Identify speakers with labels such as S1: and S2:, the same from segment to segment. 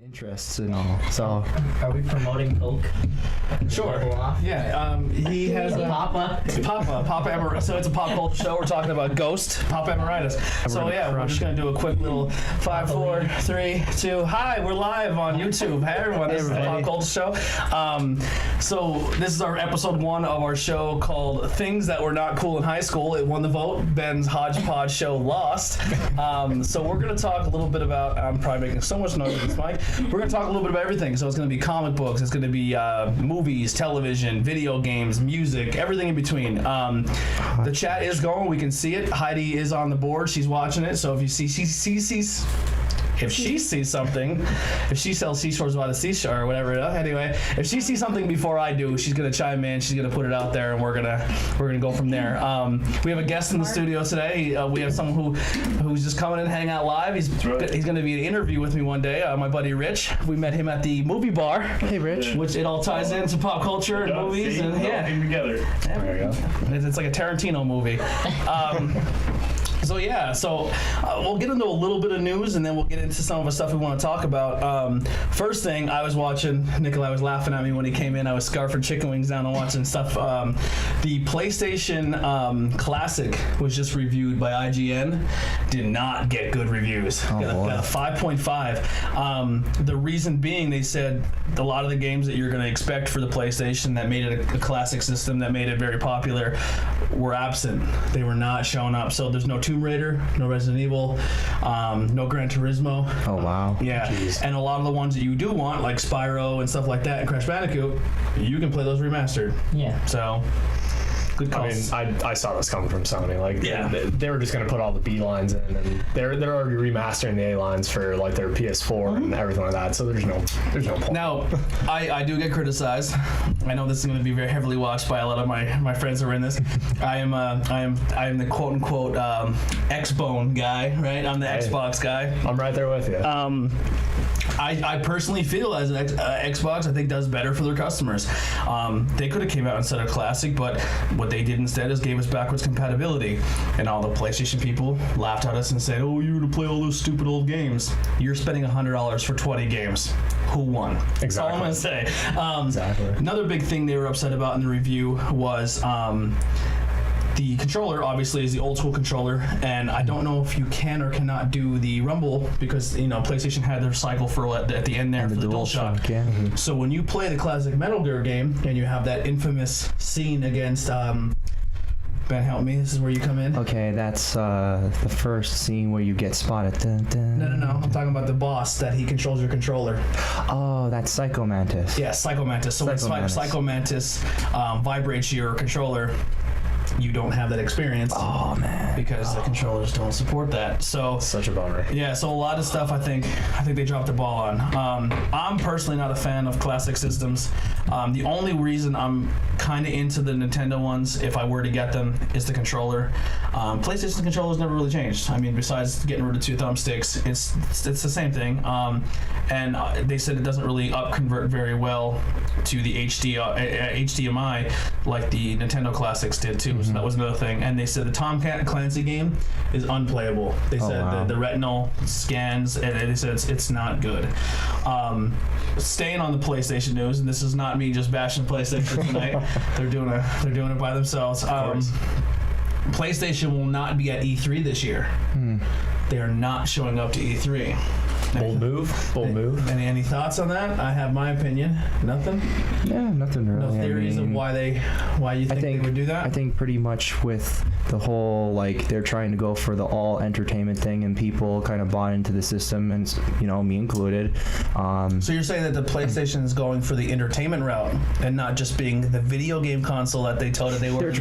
S1: interests and all. So
S2: Are we promoting Coke?
S3: Sure. Yeah. He has a
S2: Papa.
S3: It's Papa Emeritus. So it's a pop culture show. We're talking about Ghost, Papa Emeritus. So yeah, we're just gonna do a quick little 5, 4, 3, 2. Hi, we're live on YouTube. Hey everyone, this is the Pop Culture Show. So this is our episode 1 of our show called "Things That Were Not Cool in High School." It won the vote. Ben's hodgepodge show lost. So we're gonna talk a little bit about. I'm probably making so much noise with this mic. We're gonna talk a little bit about everything. So it's gonna be comic books. It's gonna be movies, television, video games, music, everything in between. The chat is going. We can see it. Heidi is on the board. She's watching it. So if you if she sees something, if she sells seashores by the seashore or whatever, anyway, if she sees something before I do, she's gonna chime in. She's gonna put it out there, and we're gonna go from there. We have a guest in the studio today. We have someone who's just coming in, hang out live. He's gonna be an interview with me one day. My buddy Rich. We met him at the movie bar.
S1: hey, Rich.
S3: Which it all ties into pop culture and movies, and
S4: together. There we go.
S3: It's like a Tarantino movie. So we'll get into a little bit of news, and then we'll get into some of the stuff we want to talk about. First thing, I was watching, Nikolai was laughing at me when he came in. I was scarfing chicken wings down and watching stuff. The PlayStation Classic was just reviewed by IGN. Did not get good reviews. Got a 5.5. The reason being, they said a lot of the games that you're going to expect for the PlayStation that made it a classic system, that made it very popular, were absent. They were not showing up. So there's no Tomb Raider, no Resident Evil, no Gran Turismo.
S1: Oh wow.
S3: Yeah. Jeez. And a lot of the ones that you do want, like Spyro and stuff like that, and Crash Bandicoot, you can play those remastered.
S2: Yeah.
S3: So good calls.
S4: I mean, I saw this coming from Sony. Like, they were just gonna put all the B lines in, and they're already remastering the A lines for like their PS4 and everything like that. So there's no point.
S3: Now, I do get criticized. I know this is going to be very heavily watched by a lot of my friends who are in this. I am the quote unquote X-Bone guy, right? I'm the Xbox guy.
S4: I'm right there with you.
S3: I personally feel as an Xbox, I think does better for their customers. They could have came out instead of Classic, but what they did instead is gave us backwards compatibility, and all the PlayStation people laughed at us and said, "Oh, you're gonna play all those stupid old games. You're spending $100 for 20 games. Who won?"
S4: Exactly.
S3: That's all I'm gonna say.
S4: Exactly.
S3: Another big thing they were upset about in the review was the controller. Obviously is the old school controller, and I don't know if you can or cannot do the rumble, because PlayStation had their cycle for at the end there for the DualShock.
S1: Yeah.
S3: Mm-hmm. So when you play the classic Metal Gear game and you have that infamous scene against Ben, help me. This is where you come in.
S1: Okay, that's the first scene where you get spotted. Dun, dun.
S3: No. I'm talking about the boss that he controls your controller.
S1: Oh, that's Psycho Mantis.
S3: Yeah, Psycho Mantis. So when Psycho Mantis vibrates your controller, you don't have that experience.
S1: Oh man.
S3: Because the controllers don't support that. So
S4: Such a bummer.
S3: yeah, so a lot of stuff I think they dropped the ball on. I'm personally not a fan of classic systems. The only reason I'm kind of into the Nintendo ones, if I were to get them, is the controller. PlayStation controllers never really changed. I mean, besides getting rid of 2 thumbsticks, it's the same thing. And they said it doesn't really convert very well to the HDMI like the Nintendo classics did too. So that was another thing. And they said the Tom Clancy game is unplayable. They said the retinal scans, and they said it's not good. Staying on the PlayStation news, and this is not me just bashing PlayStation tonight. They're doing it by themselves. PlayStation will not be at E3 this year. They are not showing up to E3.
S4: Bold move.
S3: Any thoughts on that? I have my opinion. Nothing?
S1: Yeah, nothing really.
S3: No theories of why you think they would do that?
S1: I think pretty much with the whole, like, they're trying to go for the all entertainment thing, and people kind of bought into the system, and me included.
S3: So you're saying that the PlayStation is going for the entertainment route and not just being the video game console that they told it they were
S1: They're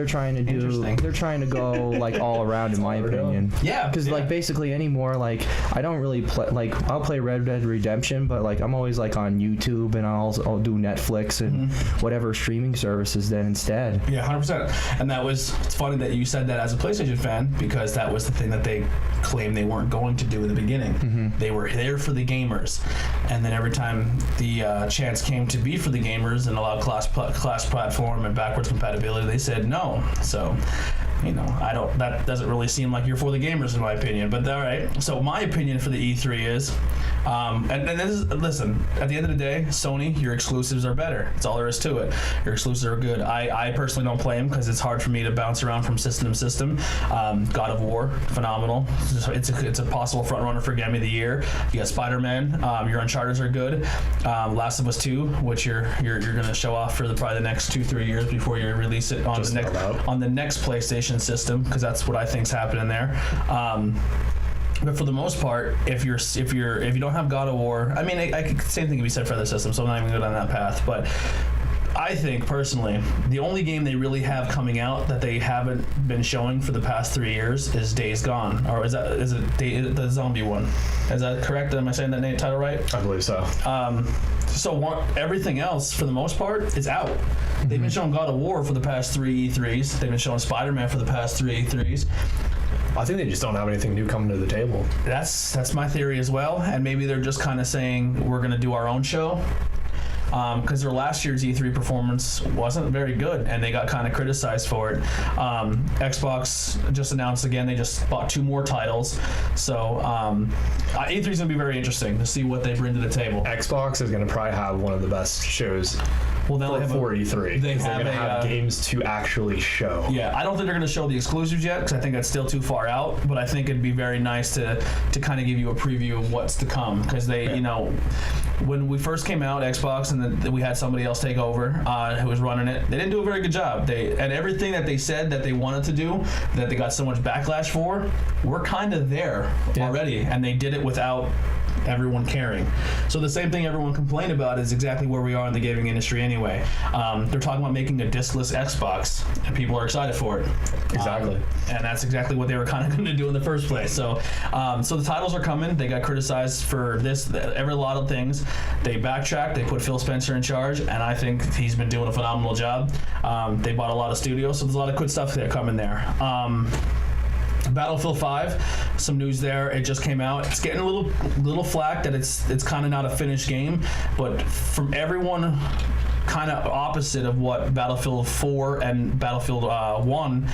S1: trying to go like all around, in my opinion.
S3: Yeah,
S1: because like basically anymore, like I don't really play, like I'll play Red Dead Redemption, but like I'm always like on YouTube, and I'll do Netflix and whatever streaming services then instead.
S3: Yeah, 100%. And it's funny that you said that as a PlayStation fan, because that was the thing that they claimed they weren't going to do in the beginning. They were there for the gamers, and then every time the chance came to be for the gamers and allow cross platform and backwards compatibility, they said no. So that doesn't really seem like you're for the gamers, in my opinion. But all right, so my opinion for the E3 is And this is, listen, at the end of the day, Sony, your exclusives are better. That's all there is to it. Your exclusives are good. I personally don't play them because it's hard for me to bounce around from system to system. God of War, phenomenal. It's a possible front runner for Game of the Year. You got Spider-Man. Your Uncharted are good. Last of Us 2, which you're gonna show off for probably the next 2-3 years before you release it on the next PlayStation system, because that's what I think's happening there. But for the most part, if you don't have God of War, I mean, same thing can be said for other systems, so I'm not even going down that path. But I think personally, the only game they really have coming out that they haven't been showing for the past 3 years is Days Gone, or is it the zombie one? Is that correct? Am I saying that title right?
S4: I believe so.
S3: Everything else, for the most part, is out. They've been showing God of War for the past 3 E3s. They've been showing Spider-Man for the past 3 E3s.
S4: I think they just don't have anything new coming to the table.
S3: That's my theory as well, and maybe they're just kind of saying we're going to do our own show. Because their last year's E3 performance wasn't very good, and they got kind of criticized for it. Xbox just announced again they just bought 2 more titles, so E3 is going to be very interesting to see what they bring to the table.
S4: Xbox is going to probably have one of the best shows. Well, they'll have for E3. They're going to have games to actually show.
S3: Yeah, I don't think they're going to show the exclusives yet because I think that's still too far out. But I think it'd be very nice to kind of give you a preview of what's to come, because they, when we first came out, Xbox, and then we had somebody else take over who was running it. They didn't do a very good job. And everything that they said that they wanted to do, that they got so much backlash for, we're kind of there already, and they did it without everyone caring. So the same thing everyone complained about is exactly where we are in the gaming industry anyway. They're talking about making a discless Xbox, and people are excited for it.
S4: Exactly.
S3: And that's exactly what they were kind of going to do in the first place. So so the titles are coming. They got criticized for a lot of things. They backtracked. They put Phil Spencer in charge, and I think he's been doing a phenomenal job. They bought a lot of studios, so there's a lot of good stuff there coming there. Battlefield 5, some news there. It just came out. It's getting a little flack that it's kind of not a finished game, but from everyone kind of opposite of what Battlefield 4 and Battlefield 1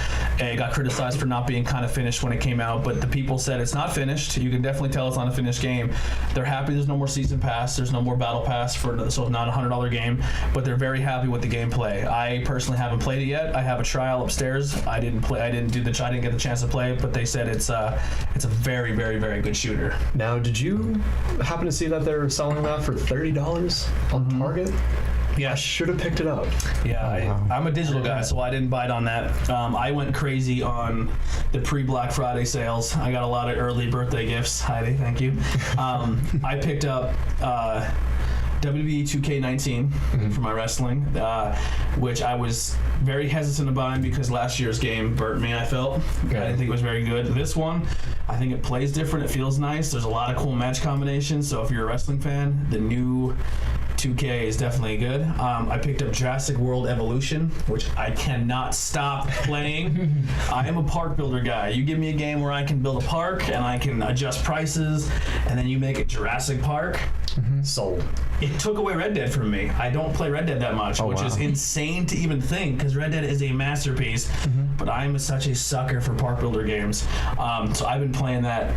S3: got criticized for not being kind of finished when it came out, but the people said it's not finished. You can definitely tell it's not a finished game. They're happy there's no more season pass, there's no more battle pass, so it's not a $100 game, but they're very happy with the gameplay. I personally haven't played it yet. I have a trial upstairs. I didn't get the chance to play it, but they said it's a very, very, very good shooter.
S4: Now, did you happen to see that they're selling that for $30 on Target?
S3: Yeah,
S4: I should have picked it up.
S3: Yeah, I'm a digital guy, so I didn't bite on that. I went crazy on the pre-Black Friday sales. I got a lot of early birthday gifts. Heidi, thank you. I picked up WWE 2K19 for my wrestling, which I was very hesitant to buy because last year's game burnt me, I felt. I didn't think it was very good. This one, I think it plays different. It feels nice. There's a lot of cool match combinations, so if you're a wrestling fan, the new 2K is definitely good. I picked up Jurassic World Evolution, which I cannot stop playing. I am a park builder guy. You give me a game where I can build a park and I can adjust prices, and then you make it Jurassic Park. Sold. It took away Red Dead from me. I don't play Red Dead that much, which is insane to even think, because Red Dead is a masterpiece, but I'm such a sucker for park builder games. So I've been playing that.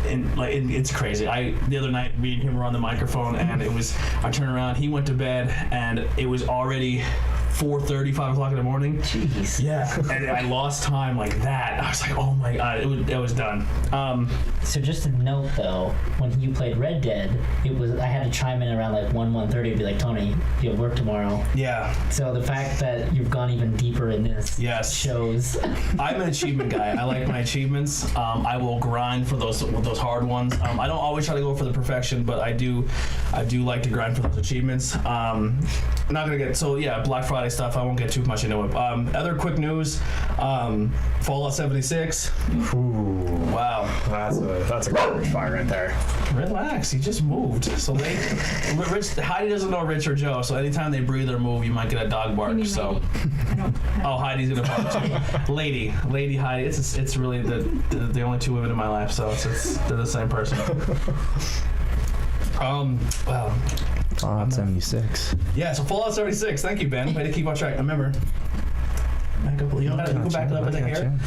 S3: It's crazy. The other night, me and him were on the microphone, and I turned around, he went to bed, and it was already 4:30, 5 o'clock in the morning.
S2: Jeez.
S3: Yeah, and I lost time like that. I was like, oh my god, it was done.
S2: So just to note though, when you played Red Dead, I had to chime in around like 1:30 and be like, Tony, you have work tomorrow.
S3: Yeah.
S2: So the fact that you've gone even deeper in this shows.
S3: I'm an achievement guy. I like my achievements. I will grind for those hard ones. I don't always try to go for the perfection, but I do like to grind for those achievements. I'm not gonna get Black Friday stuff. I won't get too much into it. Other quick news: Fallout 76.
S4: Ooh,
S3: wow,
S4: that's a garbage fire right there.
S3: Relax, he just moved. So Heidi doesn't know Rich or Joe. So anytime they breathe or move, you might get a dog bark. So, Heidi's gonna bark too. Lady Heidi. It's really the only two women in my life. So they're the same person. Wow.
S1: Fallout 76.
S3: Yeah, so Fallout 76. Thank you, Ben. Way to keep on track. Remember, you gotta go back up in the hair.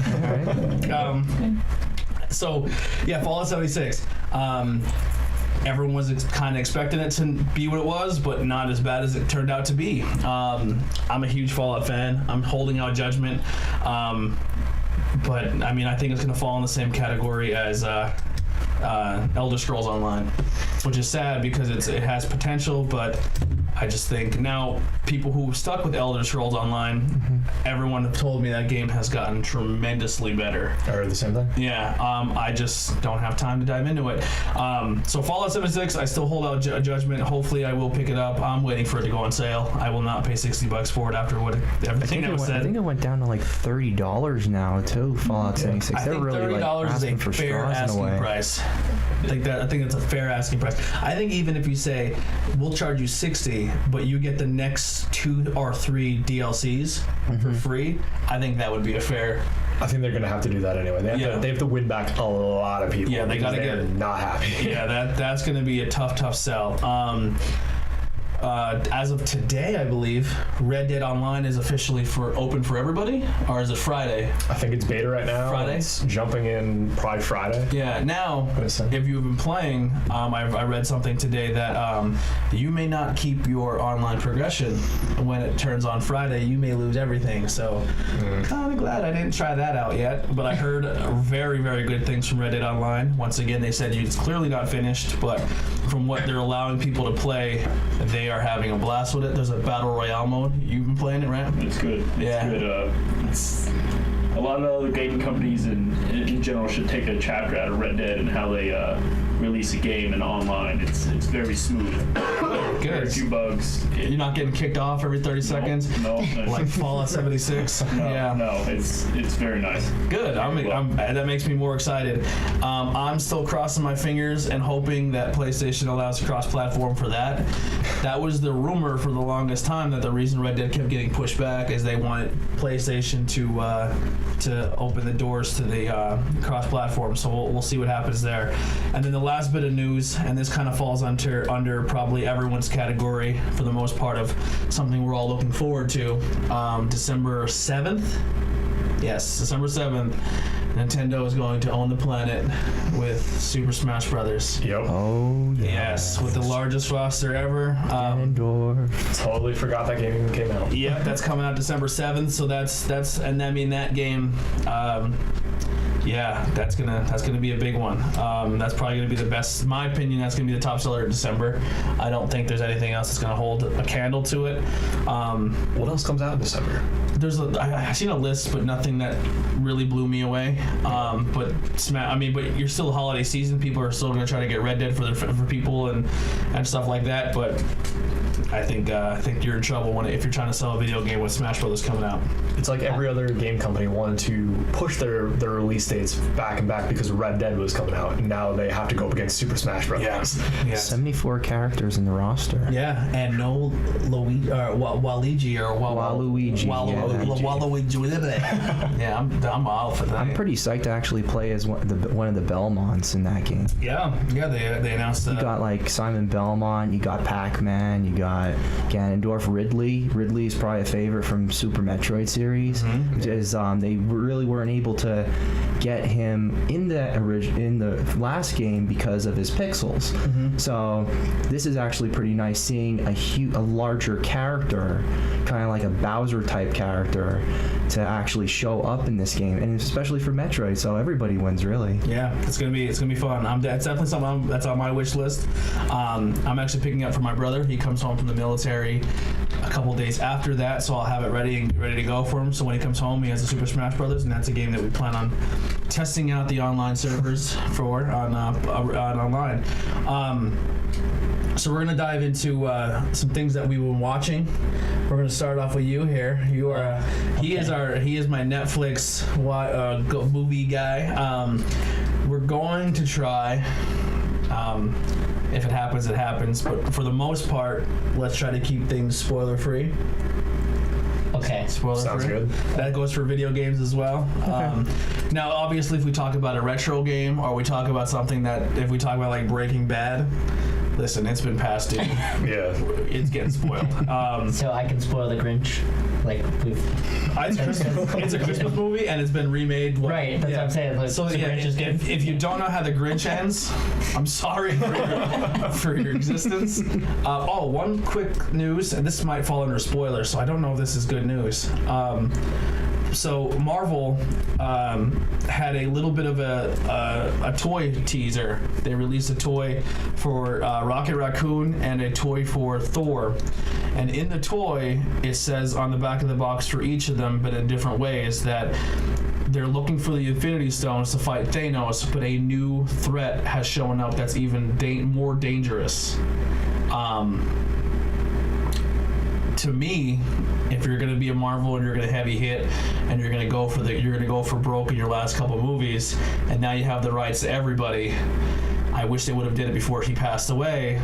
S1: All right.
S3: So, yeah, Fallout 76. everyone was kind of expecting it to be what it was, but not as bad as it turned out to be. I'm a huge Fallout fan. I'm holding out Judgment. But I mean, I think it's going to fall in the same category as Elder Scrolls Online, which is sad because it has potential, but I just think now people who stuck with Elder Scrolls Online, everyone have told me that game has gotten tremendously better.
S4: I heard the same thing.
S3: Yeah, I just don't have time to dive into it. So Fallout 76, I still hold out Judgment. Hopefully I will pick it up. I'm waiting for it to go on sale. I will not pay $60 for it after everything that was said.
S1: I think it went down to like $30 now too. Fallout 76.
S3: I
S1: They're
S3: think
S1: really
S3: $30
S1: like
S3: is a
S1: for
S3: fair
S1: straws in a
S3: asking
S1: way.
S3: price. I think that's a fair asking price. I think even if you say we'll charge you $60, but you get the next 2 or 3 DLCs for free, I think that would be a fair.
S4: I think they're going to have to do that anyway. They have to win back a lot of people.
S3: Yeah, they got to get
S4: not happy.
S3: Yeah, that's going to be a tough sell. As of today, I believe Red Dead Online is officially open for everybody, or is it Friday?
S4: I think it's beta right now.
S3: Friday?
S4: It's jumping in probably Friday.
S3: Yeah. Now, if you've been playing, I read something today that you may not keep your online progression when it turns on Friday. You may lose everything. So, kind of glad I didn't try that out yet. But I heard very, very good things from Red Dead Online. Once again, they said it's clearly not finished, but from what they're allowing people to play, they are having a blast with it. There's a battle royale mode. You've been playing it, right?
S5: It's good.
S3: Yeah.
S5: It's good. It's a lot of other gaming companies in general should take a chapter out of Red Dead and how they release a game and online. It's very smooth. Very few bugs.
S3: You're not getting kicked off every 30 seconds.
S5: No.
S3: Like Fallout 76.
S5: No. It's very nice.
S3: Good. That makes me more excited. I'm still crossing my fingers and hoping that PlayStation allows cross-platform for that. That was the rumor for the longest time, that the reason Red Dead kept getting pushed back is they wanted PlayStation to open the doors to the cross-platform. So we'll see what happens there. And then the last bit of news, and this kind of falls under probably everyone's category for the most part of something we're all looking forward to. December 7th. Yes, December 7th. Nintendo is going to own the planet with Super Smash Brothers.
S4: Yep.
S1: Oh,
S3: Yes, with the largest roster ever.
S1: Ganondorf.
S4: Totally forgot that game even came out.
S3: Yep, that's coming out December 7th. So that's and I mean that game. Yeah, that's gonna be a big one. That's probably gonna be the best. In my opinion, that's gonna be the top seller in December. I don't think there's anything else that's gonna hold a candle to it.
S4: What else comes out in December?
S3: I've seen a list, but nothing that really blew me away. But you're still holiday season. People are still gonna try to get Red Dead for people and stuff like that. But I think you're in trouble if you're trying to sell a video game with Smash Brothers coming out.
S4: It's like every other game company wanted to push their release dates back and back because Red Dead was coming out, and now they have to go up against Super Smash Bros.
S3: Yeah.
S1: 74 characters in the roster.
S3: Yeah, and no Waluigi or
S1: Waluigi.
S3: Waluigi. Yeah, I'm all for that.
S1: I'm pretty psyched to actually play as one of the Belmonts in that game.
S3: Yeah. They announced that.
S1: You got like Simon Belmont, you got Pac-Man, you got Ganondorf. Ridley is probably a favorite from Super Metroid series. Because they really weren't able to get him in the last game because of his pixels. So this is actually pretty nice seeing a larger character, kind of like a Bowser type character, to actually show up in this game, and especially for Metroid. So everybody wins, really.
S3: Yeah, it's gonna be fun. That's definitely something that's on my wish list. I'm actually picking up for my brother. He comes home from the military a couple days after that, so I'll have it ready to go for him. So when he comes home, he has the Super Smash Brothers, and that's a game that we plan on testing out the online servers for on online. So we're gonna dive into some things that we've been watching. We're gonna start off with you here. He is my Netflix movie guy. We're going to try. If it happens, it happens. But for the most part, let's try to keep things spoiler free.
S2: Okay.
S3: Spoiler
S4: Sounds
S3: free.
S4: good.
S3: That goes for video games as well. Now, obviously, if we talk about a retro game, or we talk about something if we talk about like Breaking Bad, Listen, it's been past due.
S4: Yeah.
S3: It's getting spoiled.
S2: So I can spoil the Grinch. Like
S3: It's a Christmas movie, and it's been remade.
S2: Right, that's what I'm saying. Like,
S3: So
S2: the
S3: yeah,
S2: Grinch is good.
S3: if you don't know how the Grinch ends, I'm sorry for your existence. One quick news, and this might fall under spoilers, so I don't know if this is good news. So Marvel had a little bit of a toy teaser. They released a toy for Rocket Raccoon and a toy for Thor. And in the toy, it says on the back of the box for each of them, but in different ways, that they're looking for the Infinity Stones to fight Thanos, but a new threat has shown up that's even more dangerous. To me, if you're gonna be a Marvel and you're gonna heavy hit and you're gonna go for broke in your last couple movies, and now you have the rights to everybody, I wish they would have did it before he passed away.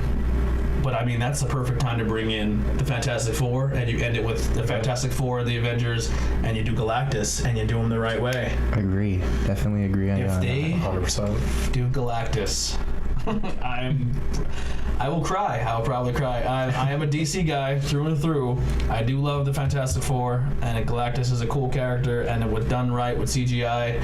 S3: But I mean, that's the perfect time to bring in the Fantastic Four, and you end it with the Fantastic Four, the Avengers, and you do Galactus, and you do them the right way.
S1: Agree. Definitely agree.
S3: If they
S4: 100%.
S3: do Galactus, I will cry. I'll probably cry. I am a DC guy through and through. I do love the Fantastic Four, and Galactus is a cool character, and with done right with CGI,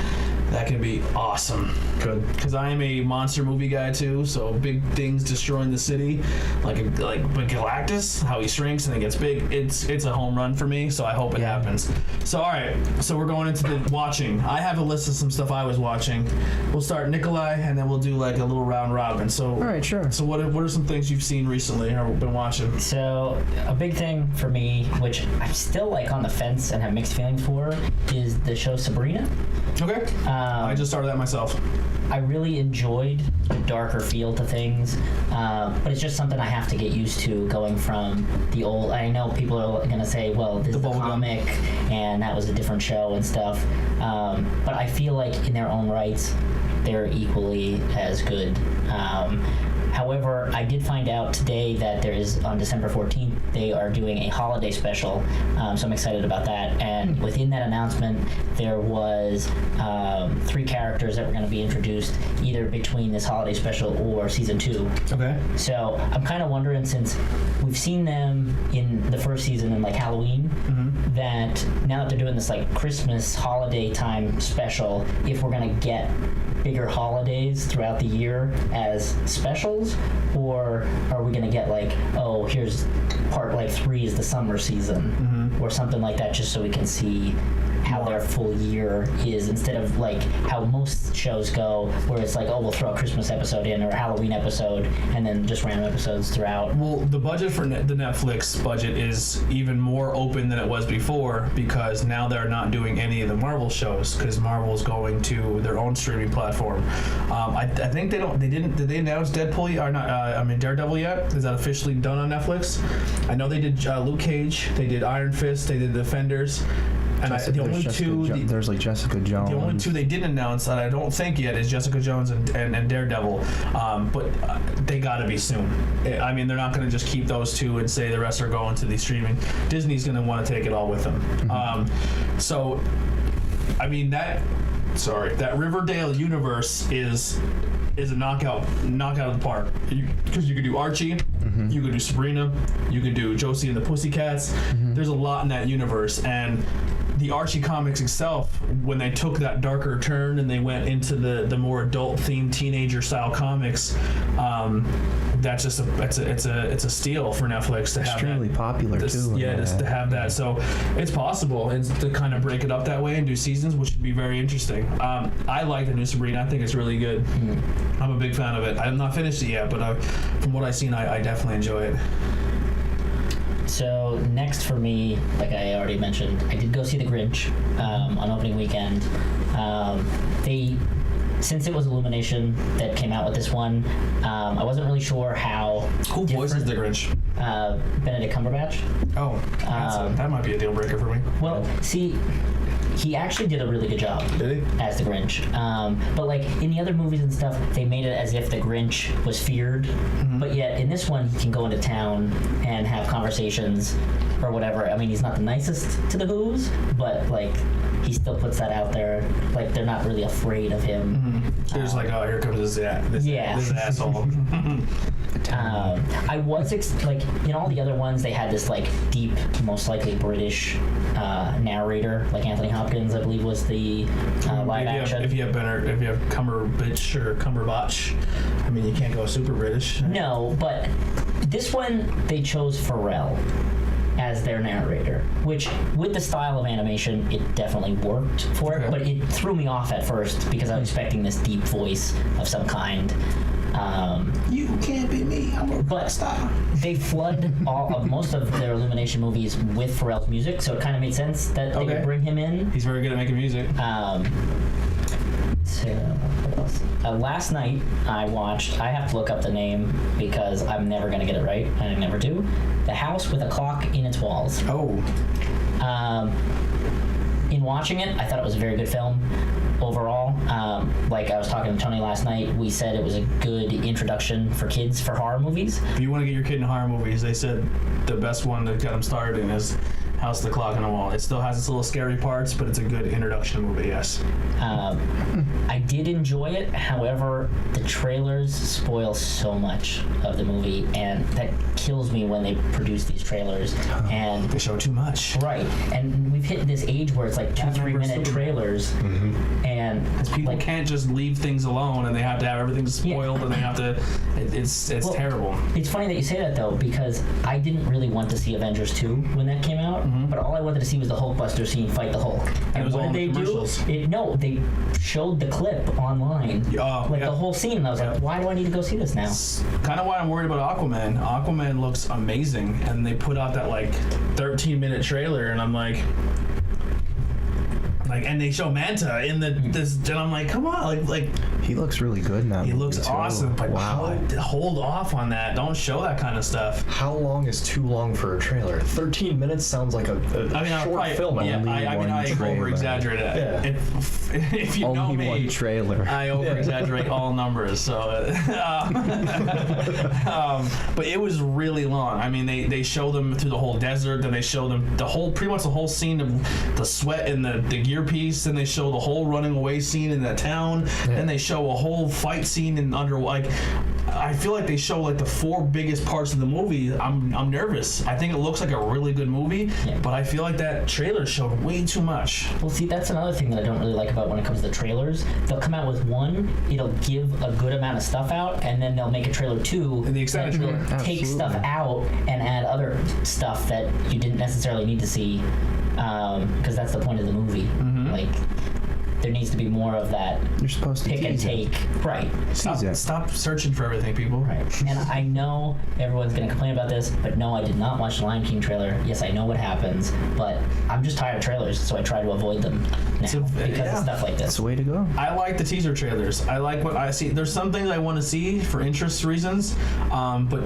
S3: that can be awesome.
S4: Good.
S3: Because I am a monster movie guy too, so big things destroying the city, but Galactus, how he shrinks and then gets big, it's a home run for me. So I hope it happens. So all right, so we're going into the watching. I have a list of some stuff I was watching. We'll start Nikolai, and then we'll do like a little round robin. So
S1: All right, sure.
S3: So what are some things you've seen recently or been watching?
S2: So a big thing for me, which I'm still like on the fence and have mixed feelings for, is the show Sabrina.
S3: Okay. I just started that myself.
S2: I really enjoyed the darker feel to things, but it's just something I have to get used to going from the old. I know people are going to say, well, this is the comic and that was a different show and stuff, but I feel like in their own rights, they're equally as good. However, I did find out today that there is, on December 14th, they are doing a holiday special, so I'm excited about that. And within that announcement, there was 3 characters that were going to be introduced either between this holiday special or season 2.
S3: Okay.
S2: So I'm kind of wondering, since we've seen them in the first season in like Halloween, that now that they're doing this like Christmas holiday time special, if we're going to get bigger holidays throughout the year as specials, or are we going to get like, oh, here's part like 3 is the summer season, or something like that, just so we can see how their full year is, instead of like how most shows go, where it's like, oh, we'll throw a Christmas episode in or a Halloween episode and then just random episodes throughout.
S3: Well, the budget for the Netflix budget is even more open than it was before, because now they're not doing any of the Marvel shows, because Marvel's going to their own streaming platform. I think did they announce Deadpool or not? Daredevil yet? Is that officially done on Netflix? I know they did Luke Cage, they did Iron Fist, they did Defenders. And
S1: there's like Jessica Jones.
S3: The only 2 they didn't announce that I don't think yet is Jessica Jones and Daredevil, but they gotta be soon. I mean, they're not gonna just keep those 2 and say the rest are going to the streaming. Disney's gonna want to take it all with them. So, I mean that Riverdale universe is a knockout of the park, because you could do Archie, you could do Sabrina, you could do Josie and the Pussycats. There's a lot in that universe, and the Archie comics itself, when they took that darker turn and they went into the more adult themed teenager style comics, that's just it's a steal for Netflix to have
S1: extremely popular too.
S3: Yeah, just to have that. So it's possible to kind of break it up that way and do seasons, which would be very interesting. I like the new Sabrina. I think it's really good. I'm a big fan of it. I'm not finished it yet, but from what I've seen, I definitely enjoy it.
S2: So next for me, like I already mentioned, I did go see The Grinch on opening weekend. Since it was Illumination that came out with this one, I wasn't really sure how.
S3: Who voices The Grinch?
S2: Benedict Cumberbatch.
S3: Oh, that might be a deal breaker for me.
S2: Well, see, he actually did a really good job
S4: Did he?
S2: as the Grinch. But like in the other movies and stuff, they made it as if the Grinch was feared. But yet in this one, he can go into town and have conversations or whatever. I mean, he's not the nicest to the Who's, but like he still puts that out there. Like they're not really afraid of him.
S3: They're just like, oh, here comes this asshole.
S2: I was like in all the other ones, they had this like deep, most likely British narrator, like Anthony Hopkins, I believe, was the live action.
S3: If you have Cumberbatch or Cumberbatch, I mean, you can't go super British.
S2: No, but this one they chose Pharrell as their narrator, which with the style of animation, it definitely worked for it, but it threw me off at first because I was expecting this deep voice of some kind.
S3: You can't be me. I'm a rock star.
S2: They flood most of their Illumination movies with Pharrell's music, so it kind of made sense that they would bring him in.
S3: He's very good at making music.
S2: So what else? Last night I have to look up the name because I'm never going to get it right, and I never do. The House with a Clock in Its Walls.
S3: Oh.
S2: In watching it, I thought it was a very good film overall. Like I was talking to Tony last night, we said it was a good introduction for kids for horror movies.
S3: If you want to get your kid in horror movies, they said the best one to get them started in is House of the Clock on the Wall. It still has its little scary parts, but it's a good introduction movie, yes.
S2: I did enjoy it. However, the trailers spoil so much of the movie, and that kills me when they produce these trailers. And
S3: they show too much.
S2: Right. And we've hit this age where it's like 2-3 minute trailers. And
S3: people can't just leave things alone, and they have to have everything spoiled, and they have to. It's terrible.
S2: It's funny that you say that though, because I didn't really want to see Avengers 2 when that came out. But all I wanted to see was the Hulkbuster scene fight the Hulk. And what did they do? They showed the clip online. The whole scene. And I was like, why do I need to go see this now?
S3: Kind of why I'm worried about Aquaman. Aquaman looks amazing, and they put out that like 13-minute trailer, and I'm like, and they show Manta in this, and I'm like, come on, like
S1: he looks really good now.
S3: He looks awesome, but
S4: wow.
S3: Hold off on that. Don't show that kind of stuff.
S4: How long is too long for a trailer? 13 minutes sounds like a short film.
S3: I over-exaggerate it.
S4: Yeah.
S3: If you know me,
S1: one trailer.
S3: I over-exaggerate all numbers. So, but it was really long. I mean, they show them through the whole desert, then they show them pretty much the whole scene of the sweat and the gear piece, then they show the whole running away scene in that town, then they show a whole fight scene in I feel like they show like the 4 biggest parts of the movie. I'm nervous. I think it looks like a really good movie, but I feel like that trailer showed way too much.
S2: Well, see, that's another thing that I don't really like about when it comes to trailers. They'll come out with one, it'll give a good amount of stuff out, and then they'll make a trailer 2
S3: and the extended trailer
S2: take stuff out and add other stuff that you didn't necessarily need to see, because that's the point of the movie. Like, there needs to be more of that.
S1: You're supposed to
S2: pick and take. Right.
S3: Stop searching for everything, people.
S2: Right. And I know everyone's going to complain about this, but no, I did not watch the Lion King trailer. Yes, I know what happens, but I'm just tired of trailers, so I try to avoid them now because of stuff like this.
S1: That's the way to go.
S3: I like the teaser trailers. I like what I see. There's some things I want to see for interest reasons, but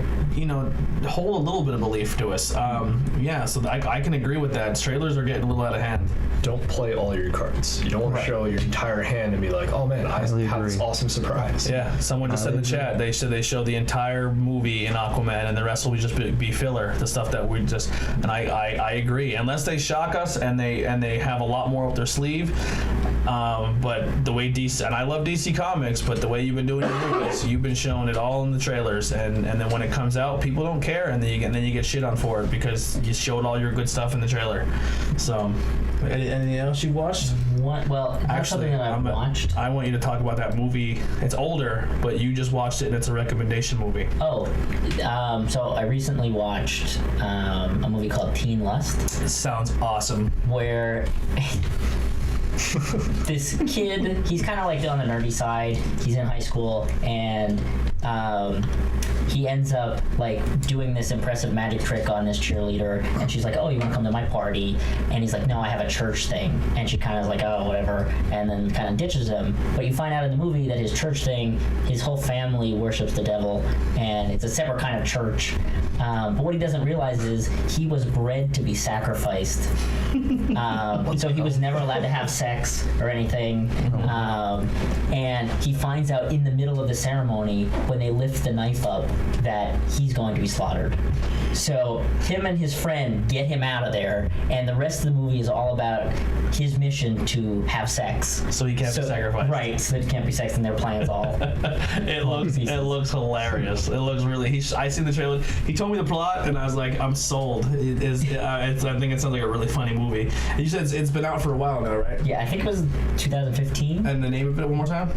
S3: hold a little bit of belief to us. So I can agree with that. Trailers are getting a little out of hand.
S4: Don't play all your cards. You don't want to show your entire hand and be like, oh man, I have this awesome surprise.
S3: Yeah, someone just said in the chat, they show the entire movie in Aquaman, and the rest will just be filler, the stuff that we just, and I agree. Unless they shock us and they have a lot more up their sleeve, but the way DC, and I love DC Comics, but the way you've been doing your movies, you've been showing it all in the trailers, and then when it comes out, people don't care, and then you get shit on for it because you showed all your good stuff in the trailer. So, anything else you watched?
S2: Something that I've watched.
S3: I want you to talk about that movie. It's older, but you just watched it, and it's a recommendation movie.
S2: So I recently watched a movie called Teen Lust.
S3: It sounds awesome.
S2: Where this kid, he's kind of like on the nerdy side. He's in high school, and he ends up like doing this impressive magic trick on this cheerleader, and she's like, "Oh, you want to come to my party?" And he's like, "No, I have a church thing." And she kind of is like, "Oh, whatever," and then kind of ditches him. But you find out in the movie that his church thing, his whole family worships the devil, and it's a separate kind of church. But what he doesn't realize is he was bred to be sacrificed. So he was never allowed to have sex or anything. And he finds out in the middle of the ceremony when they lift the knife up that he's going to be slaughtered. So him and his friend get him out of there, and the rest of the movie is all about his mission to have sex.
S3: So he can't be sacrificed.
S2: Right, so that he can't be sexed, and their plans all.
S3: It looks hilarious. It looks really. I seen the trailer. He told me the plot, and I was like, I'm sold. I think it sounds like a really funny movie. And you said it's been out for a while now, right?
S2: Yeah, I think it was 2015.
S3: And the name of it one more time?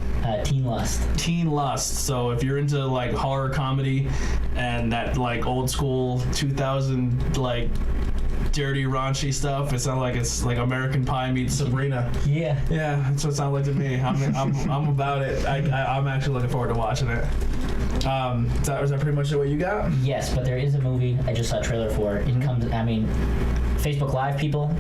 S2: Teen Lust.
S3: Teen Lust. So if you're into like horror comedy and that like old school 2000 like dirty raunchy stuff, it sounds like it's like American Pie meets Sabrina.
S2: Yeah.
S3: Yeah, that's what it sounds like to me. I'm about it. I'm actually looking forward to watching it. Is that pretty much what you got?
S2: Yes, but there is a movie I just saw a trailer for. It comes. I mean, Facebook Live people.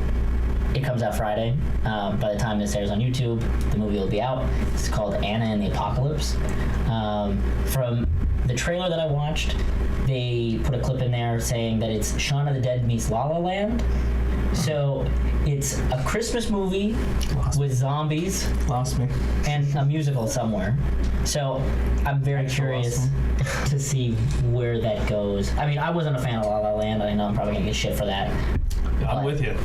S2: It comes out Friday. By the time this airs on YouTube, the movie will be out. It's called Anna and the Apocalypse. From the trailer that I watched, they put a clip in there saying that it's Shaun of the Dead meets La La Land. So it's a Christmas movie with zombies.
S3: Lost me.
S2: And a musical somewhere. So I'm very curious to see where that goes. I mean, I wasn't a fan of La La Land. I know I'm probably going to get shit for that.
S3: I'm with you.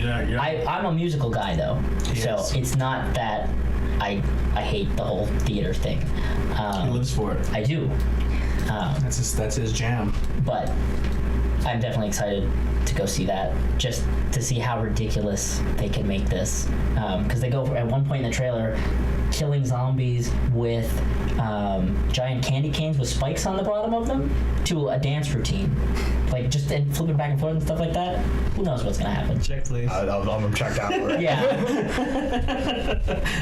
S2: I'm a musical guy, though.
S3: Yes.
S2: So it's not that I hate the whole theater thing.
S3: He lives for it.
S2: I do.
S3: That's his jam.
S2: But I'm definitely excited to go see that, just to see how ridiculous they can make this. Because they go at one point in the trailer, killing zombies with giant candy canes with spikes on the bottom of them to a dance routine. Like just and flipping back and forth and stuff like that. Who knows what's gonna happen?
S3: Check, please.
S4: I'm checked out for it.
S2: Yeah.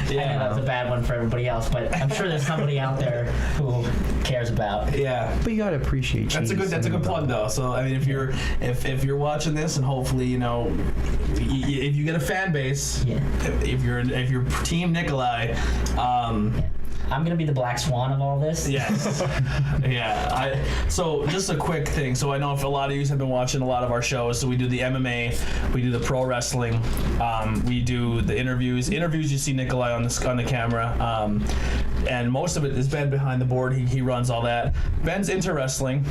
S2: I know that's a bad one for everybody else, but I'm sure there's somebody out there who cares about.
S3: Yeah.
S1: But you gotta appreciate.
S3: That's a good plug though. So I mean, if you're watching this, and hopefully if you get a fan base,
S2: Yeah.
S3: if you're Team Nikolai,
S2: I'm gonna be the black swan of all this.
S3: yes, yeah. So just a quick thing. So I know if a lot of you have been watching a lot of our shows. So we do the MMA, we do the pro wrestling, we do the interviews. Interviews you see Nikolai on the camera, and most of it is Ben behind the board. He runs all that. Ben's into wrestling.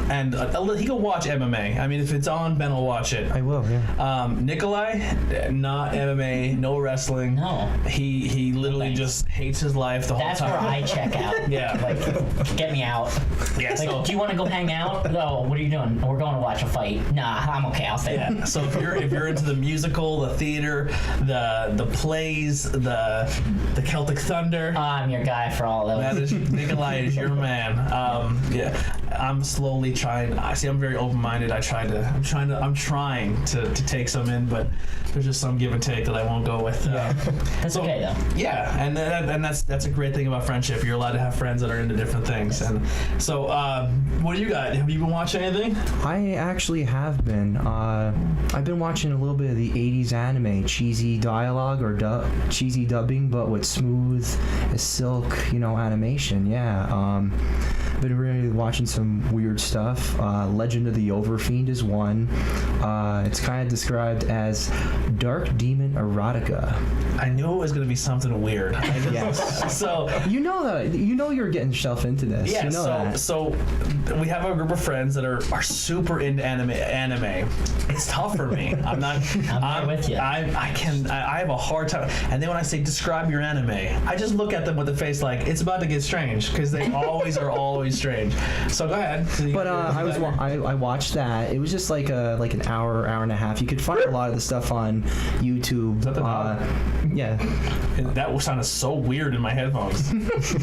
S3: And he can watch MMA. I mean, if it's on, Ben will watch it.
S1: I will, yeah.
S3: Nikolai, not MMA, no wrestling.
S2: No.
S3: He literally just hates his life the whole
S2: That's
S3: time.
S2: where I check out.
S3: Yeah.
S2: Like, get me out.
S3: Yeah,
S2: Like,
S3: so-
S2: do you want to go hang out? No. What are you doing? We're going to watch a fight. Nah, I'm okay. I'll stay.
S3: Yeah. So if you're into the musical, the theater, the plays, the Celtic Thunder,
S2: I'm your guy for all those.
S3: that is Nikolai is your man. Yeah. I'm slowly trying. I'm very open-minded. I'm trying to take some in, but there's just some give and take that I won't go with.
S2: That's okay though.
S3: Yeah, and that's a great thing about friendship. You're allowed to have friends that are into different things. And so, what do you got? Have you been watching anything?
S1: I actually have been. I've been watching a little bit of the 80s anime, cheesy dialogue or cheesy dubbing, but with smooth as silk, animation. Yeah. Been really watching some weird stuff. Legend of the Overfiend is one. It's kind of described as dark demon erotica.
S3: I knew it was going to be something weird.
S1: Yes.
S3: So
S1: you know that you're getting yourself into this.
S3: yeah.
S1: You know that.
S3: So we have a group of friends that are super into anime. It's tough for me. I'm not.
S2: I'm with you.
S3: I have a hard time. And then when I say describe your anime, I just look at them with the face like it's about to get strange because they always are always strange. So go ahead.
S1: But I watched that. It was just like an hour and a half. You could find a lot of the stuff on YouTube.
S3: Is that the dog?
S1: Yeah.
S3: That sounded so weird in my headphones.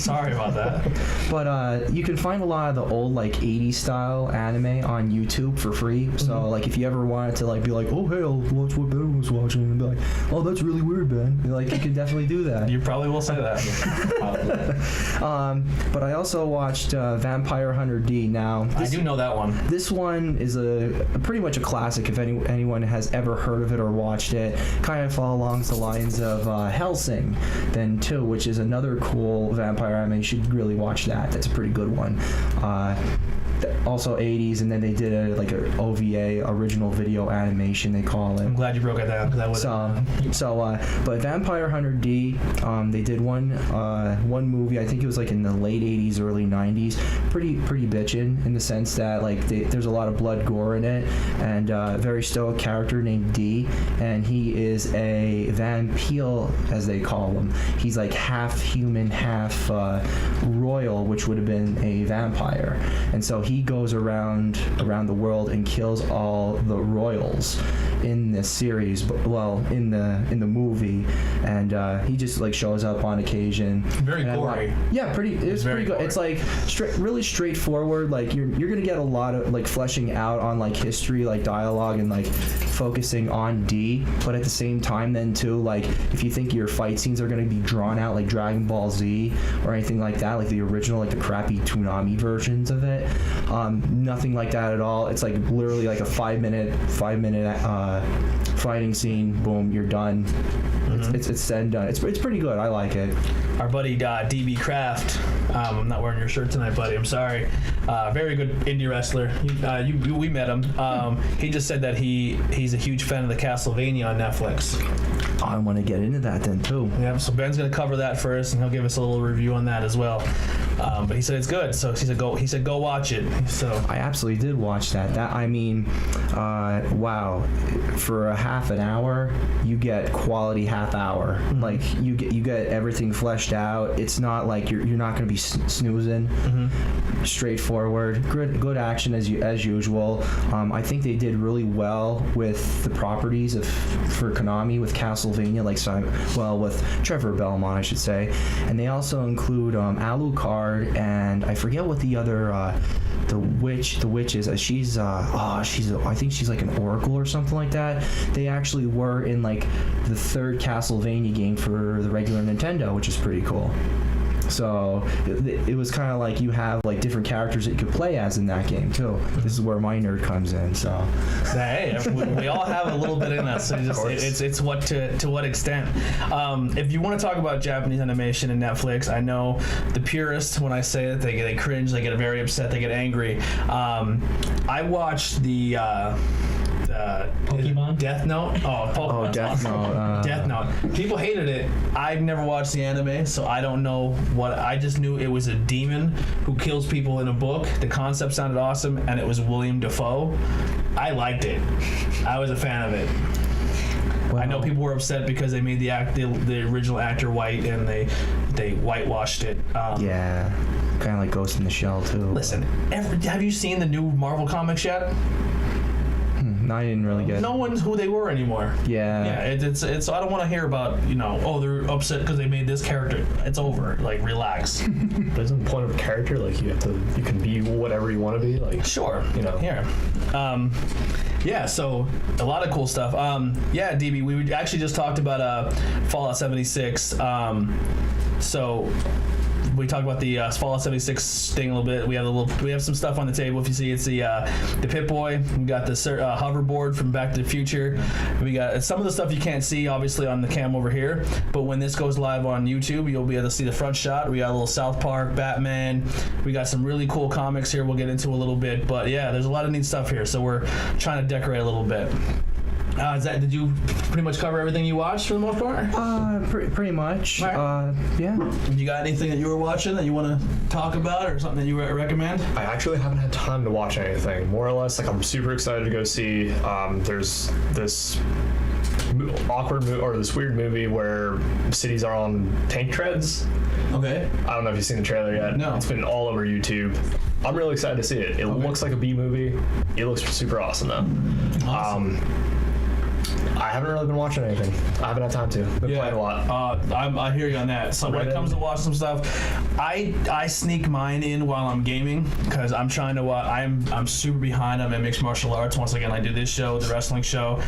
S3: Sorry about that.
S1: But you can find a lot of the old like 80s style anime on YouTube for free. So like if you ever wanted to like be like, oh hey, I'll watch what Ben was watching, and be like, oh that's really weird, Ben. Like you can definitely do that.
S3: You probably will say that.
S1: But I also watched Vampire Hunter D. Now
S3: I do know that one.
S1: This one is a pretty much a classic. If anyone has ever heard of it or watched it, kind of fall along the lines of Hellsing, then too, which is another cool vampire anime. You should really watch that. That's a pretty good one. Also 80s, and then they did a OVA, original video animation, they call it.
S3: I'm glad you broke it down because I would.
S1: But Vampire Hunter D, they did one movie. I think it was like in the late 80s, early 90s. Pretty bitchin' in the sense that like there's a lot of blood, gore in it, and a very stoic character named D, and he is a vampire, as they call him. He's like half human, half royal, which would have been a vampire, and so he goes around the world and kills all the royals in this series, in the movie, and he just like shows up on occasion.
S3: Very gory.
S1: It's pretty good.
S3: Gory.
S1: It's like really straightforward. Like you're gonna get a lot of like fleshing out on like history, like dialogue, and like focusing on D, but at the same time then too, like if you think your fight scenes are gonna be drawn out like Dragon Ball Z or anything like that, like the original, like the crappy Toonami versions of it, nothing like that at all. It's like literally like a 5 minute fighting scene, boom, you're done. It's said and done. It's pretty good. I like it.
S3: Our buddy DB Craft, I'm not wearing your shirt tonight, buddy. I'm sorry. Very good indie wrestler. We met him. He just said that he's a huge fan of the Castlevania on Netflix.
S1: I want to get into that then too.
S3: Yeah, so Ben's gonna cover that first, and he'll give us a little review on that as well. But he said it's good, so he said go watch it. So
S1: I absolutely did watch that. Wow, for a half an hour, you get quality half hour. Like you get everything fleshed out. It's not like you're not gonna be snoozing. Straightforward, good action as usual. I think they did really well with the properties for Konami with Castlevania, with Trevor Belmont, I should say, and they also include Alucard, and I forget what the other the witch is. I think she's like an oracle or something like that. They actually were in like the third Castlevania game for the regular Nintendo, which is pretty cool. So it was kind of like you have like different characters that you could play as in that game too. This is where my nerd comes in. So
S3: hey, we all have a little bit in us. So it's what to what extent. If you want to talk about Japanese animation and Netflix, I know the purists, when I say it, they cringe, they get very upset, they get angry. I watched the
S2: Pokemon?
S3: Death Note. Oh,
S1: Death Note.
S3: Death Note. People hated it. I've never watched the anime, so I don't know what. I just knew it was a demon who kills people in a book. The concept sounded awesome, and it was William Dafoe. I liked it. I was a fan of it. Well, I know people were upset because they made the original actor white, and they whitewashed it.
S1: Yeah, kind of like Ghost in the Shell too.
S3: Listen, have you seen the new Marvel comics yet?
S1: No, I didn't really get it.
S3: No one's who they were anymore.
S1: Yeah.
S3: It's I don't want to hear about, they're upset because they made this character. It's over. Like, relax.
S4: But isn't the point of a character, like, you can be whatever you want to be? Like,
S3: sure. Here. Yeah, so a lot of cool stuff. Yeah, DB, we actually just talked about Fallout 76. So we talked about the Fallout 76 thing a little bit. We have some stuff on the table. If you see, it's the Pip-Boy. We got the hoverboard from Back to the Future. We got some of the stuff you can't see, obviously, on the cam over here. But when this goes live on YouTube, you'll be able to see the front shot. We got a little South Park, Batman. We got some really cool comics here we'll get into a little bit. But yeah, there's a lot of neat stuff here. So we're trying to decorate a little bit. Did you pretty much cover everything you watched for the most part?
S1: Pretty much. Right. Yeah.
S3: You got anything that you were watching that you want to talk about, or something that you recommend?
S4: I actually haven't had time to watch anything. More or less, like, I'm super excited to go see. There's this this weird movie where cities are on tank treads.
S3: Okay.
S4: I don't know if you've seen the trailer yet.
S3: No.
S4: It's been all over YouTube. I'm really excited to see it. It looks like a B movie. It looks super awesome though.
S3: Awesome.
S4: I haven't really been watching anything. I haven't had time to. Been playing a lot.
S3: I hear you on that. So when it comes to watching some stuff, I sneak mine in while I'm gaming because I'm trying to watch. I'm super behind on mixed martial arts. Once again, I do this show, the wrestling show.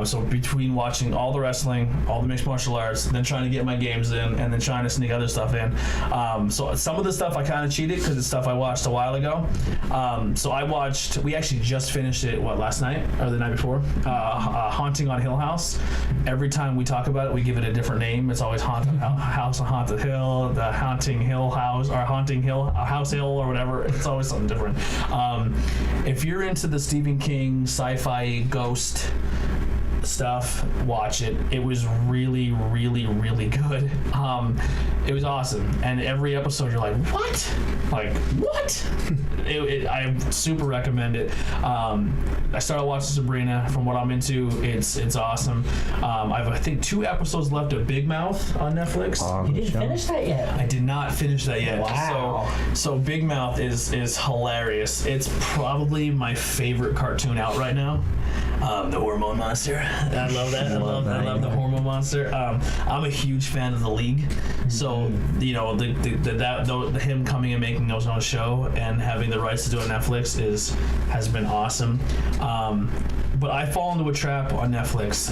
S3: So between watching all the wrestling, all the mixed martial arts, then trying to get my games in, and then trying to sneak other stuff in. So some of the stuff I kind of cheated because it's stuff I watched a while ago. So I watched. We actually just finished it. Last night or the night before? Haunting on Hill House. Every time we talk about it, we give it a different name. It's always Haunted House on Haunted Hill, the Haunting Hill House, or Haunting Hill House Hill, or whatever. It's always something different. If you're into the Stephen King sci-fi ghost stuff, watch it. It was really, really, really good. It was awesome, and every episode you're like, what? I super recommend it. I started watching Sabrina. From what I'm into, it's awesome. I have, I think, 2 episodes left of Big Mouth on Netflix.
S2: You didn't finish that yet?
S3: I did not finish that yet.
S2: Wow.
S3: So Big Mouth is hilarious. It's probably my favorite cartoon out right now. The Hormone Monster. I love that. I love the Hormone Monster. I'm a huge fan of The League. So, you know, the him coming and making his own show and having the rights to do it on Netflix has been awesome. But I fall into a trap on Netflix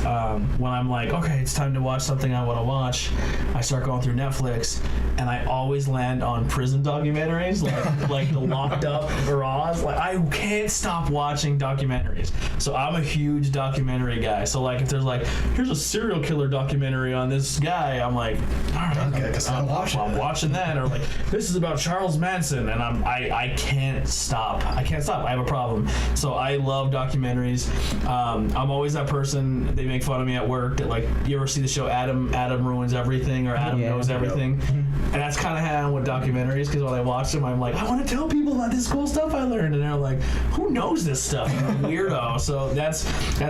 S3: when I'm like, okay, it's time to watch something I want to watch. I start going through Netflix, and I always land on prison documentaries, like the Locked Up Raws. Like, I can't stop watching documentaries. So I'm a huge documentary guy. So like, if there's like, here's a serial killer documentary on this guy, I'm like, all right,
S4: okay, I'm
S3: watching that. Or like, this is about Charles Manson, and I can't stop. I have a problem. So I love documentaries. I'm always that person. They make fun of me at work that, like, you ever see the show Adam Ruins Everything or Adam Knows Everything? Yep. And that's kind of how I am with documentaries, because when I watch them, I'm like, I want to tell people about this cool stuff I learned, and they're like, who knows this stuff? I'm a weirdo. So that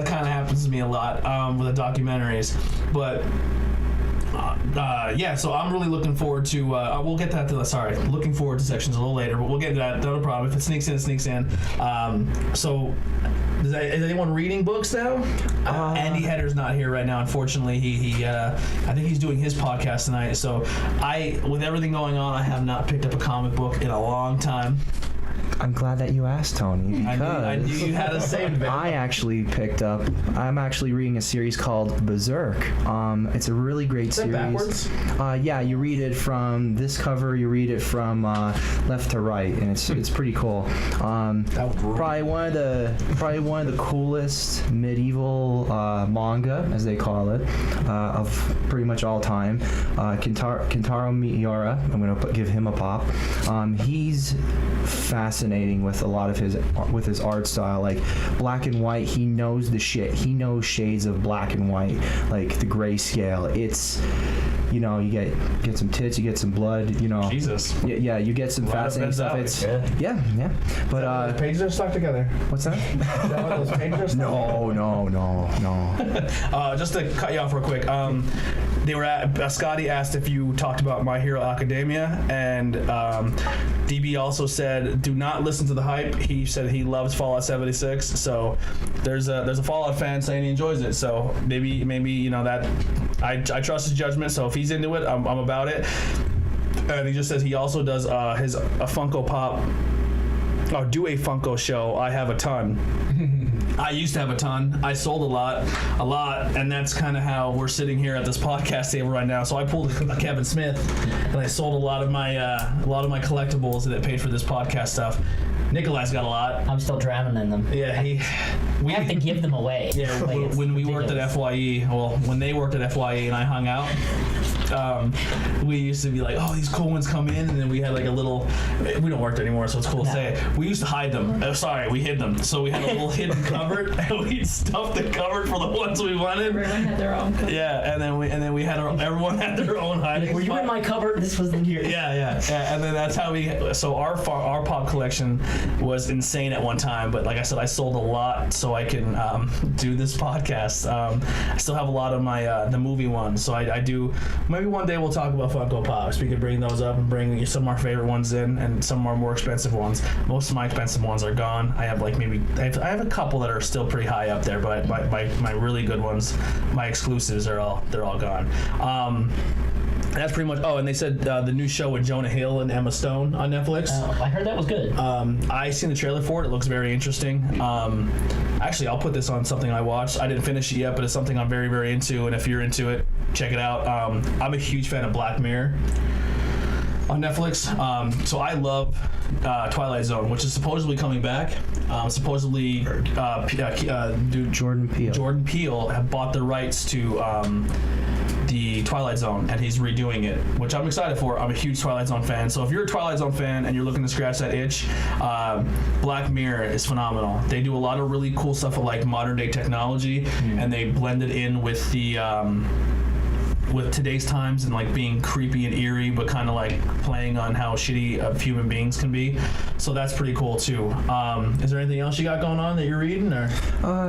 S3: kind of happens to me a lot with the documentaries. But so I'm really looking forward to. We'll get that to. Sorry, looking forward to sections a little later, but we'll get to that. No problem. If it sneaks in, it sneaks in. So. Is anyone reading books now? Andy Hedder's not here right now, unfortunately. He I think he's doing his podcast tonight. So with everything going on, I have not picked up a comic book in a long time.
S1: I'm glad that you asked, Tony, because
S3: I knew you had a saved bit.
S1: I'm actually reading a series called Berserk. It's a really great series.
S3: Backwards?
S1: Yeah, you read it from this cover, you read it from left to right, and it's pretty cool. Probably one of the coolest medieval manga, as they call it, of pretty much all time. Kentaro Miura, I'm gonna give him a pop. He's fascinating with a lot of his art style, like black and white. He knows the shit. He knows shades of black and white, like the grayscale. It's, you know, you get some tits, you get some blood, you know.
S3: Jesus.
S1: Yeah, you get some fascinating stuff. It's yeah. But
S3: the pages are stuck together.
S1: What's that?
S3: Is that one of those pages are stuck
S1: No.
S3: Just to cut you off real quick. Scotty asked if you talked about My Hero Academia, and DB also said, do not listen to the hype. He said he loves Fallout 76, so there's a Fallout fan saying he enjoys it, so maybe you know that I trust his judgment, so if he's into it, I'm about it. And he just says he also does a Funko Pop, or do a Funko show. I have a ton. I used to have a ton. I sold a lot, and that's kind of how we're sitting here at this podcast table right now. So I pulled a Kevin Smith, and I sold a lot of my collectibles that paid for this podcast stuff. Nikolai's got a lot.
S2: I'm still drowning in them.
S3: Yeah, we
S2: have to give them away.
S3: Yeah, when we worked at FYE, when they worked at FYE and I hung out, we used to be like, oh, these cool ones come in, and then we had like a little. We don't work there anymore, so it's cool to say. We used to hide them. We hid them. So we had a little hidden cupboard, and we'd stuff the cupboard for the ones we wanted.
S6: Everyone had their own cupboard.
S3: Yeah, and then we had everyone had their own hiding.
S2: Were you in my cupboard? This was in here.
S3: Yeah, and then that's how we. So our pop collection was insane at one time, but like I said, I sold a lot so I can do this podcast. I still have a lot of my the movie ones, so I do. My maybe one day we'll talk about Funko Pops. We could bring those up and bring some of our favorite ones in, and some of our more expensive ones. Most of my expensive ones are gone. I have like I have a couple that are still pretty high up there, but my really good ones, my exclusives they're all gone. That's pretty much. Oh, and they said the new show with Jonah Hill and Emma Stone on Netflix.
S2: I heard that was good.
S3: I seen the trailer for it. It looks very interesting. Actually, I'll put this on something I watched. I didn't finish it yet, but it's something I'm very, very into. And if you're into it, check it out. I'm a huge fan of Black Mirror on Netflix. So I love Twilight Zone, which is supposedly coming back. Supposedly,
S1: Jordan
S3: Peele have bought the rights to the Twilight Zone, and he's redoing it, which I'm excited for. I'm a huge Twilight Zone fan. So if you're a Twilight Zone fan and you're looking to scratch that itch, Black Mirror is phenomenal. They do a lot of really cool stuff with like modern day technology, and they blend it in with the with today's times and like being creepy and eerie, but kind of like playing on how shitty human beings can be. So that's pretty cool too. Is there anything else you got going on that you're reading, or?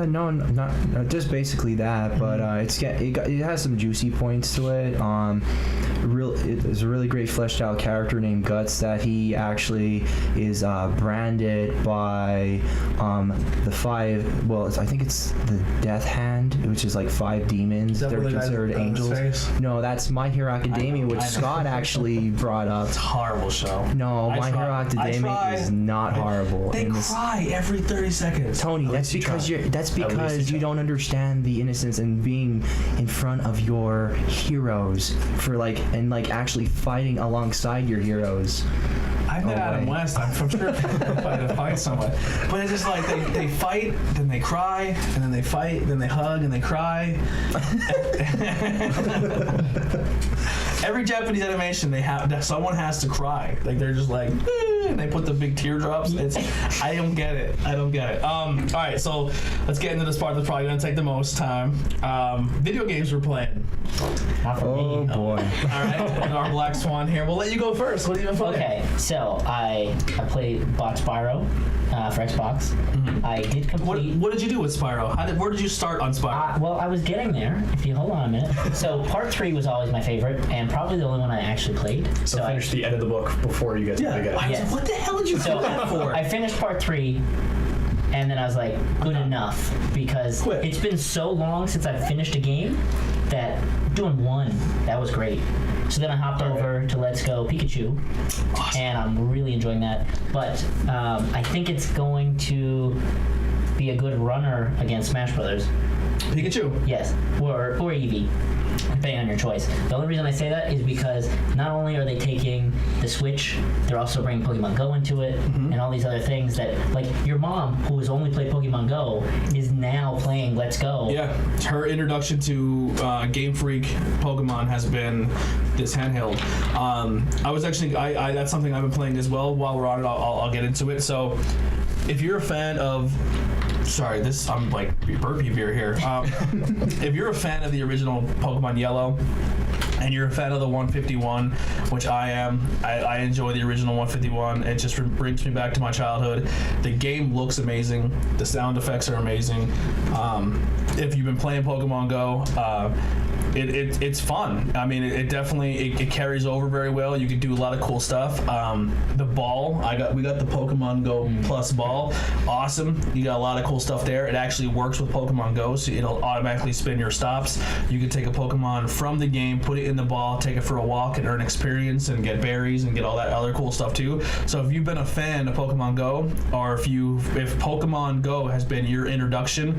S1: No, not just basically that. But it has some juicy points to it. There's a really great fleshed out character named Guts that he actually is branded by the five. Well, I think it's the Death Hand, which is like 5 demons. They're considered angels. No, that's My Hero Academia, which Scott actually brought up.
S3: It's a horrible show.
S1: No, My Hero Academia is not horrible.
S3: They cry every 30 seconds.
S1: Tony, that's because you don't understand the innocence and being in front of your heroes actually fighting alongside your heroes.
S3: I've met Adam West. I'm sure to fight someone. But it's just like they fight, then they cry, and then they fight, then they hug, and they cry. Every Japanese animation, someone has to cry. Like they're just like, and they put the big teardrops. I don't get it. All right, so let's get into this part that's probably gonna take the most time. Video games we're playing.
S2: Not for me.
S1: Oh boy.
S3: All right, and our Black Swan here. We'll let you go first. What are you gonna play?
S2: Okay, so I bought Spyro for Xbox. Mm-hmm. I did complete.
S3: What did you do with Spyro? Where did you start on Spyro?
S2: Well, I was getting there. If you hold on a minute. So part 3 was always my favorite, and probably the only one I actually played.
S4: So finish the end of the book before you get to the beginning.
S3: I was like, what the hell did you do that for?
S2: I finished part 3. And then I was like, good enough, because it's been so long since I've finished a game that doing 1, that was great. So then I hopped over to Let's Go Pikachu, and I'm really enjoying that. But I think it's going to be a good runner against Smash Brothers.
S3: Pikachu?
S2: Yes, or Eevee, depending on your choice. The only reason I say that is because not only are they taking the Switch, they're also bringing Pokemon Go into it, and all these other things that, like, your mom, who has only played Pokemon Go, is now playing Let's Go.
S3: Yeah, her introduction to Game Freak Pokemon has been this handheld. That's something I've been playing as well. While we're on it, I'll get into it. So, if you're a fan of... Sorry, I'm like burpee beer here. If you're a fan of the original Pokemon Yellow, and you're a fan of the 151, which I am, I enjoy the original 151. It just brings me back to my childhood. The game looks amazing. The sound effects are amazing. If you've been playing Pokemon Go, it's fun. I mean, it definitely carries over very well. You can do a lot of cool stuff. The ball, we got the Pokemon Go Plus ball. Awesome. You got a lot of cool stuff there. It actually works with Pokemon Go, so it'll automatically spin your stops. You can take a Pokemon from the game, put it in the ball, take it for a walk, and earn experience and get berries and get all that other cool stuff too. So if you've been a fan of Pokemon Go, or if Pokemon Go has been your introduction,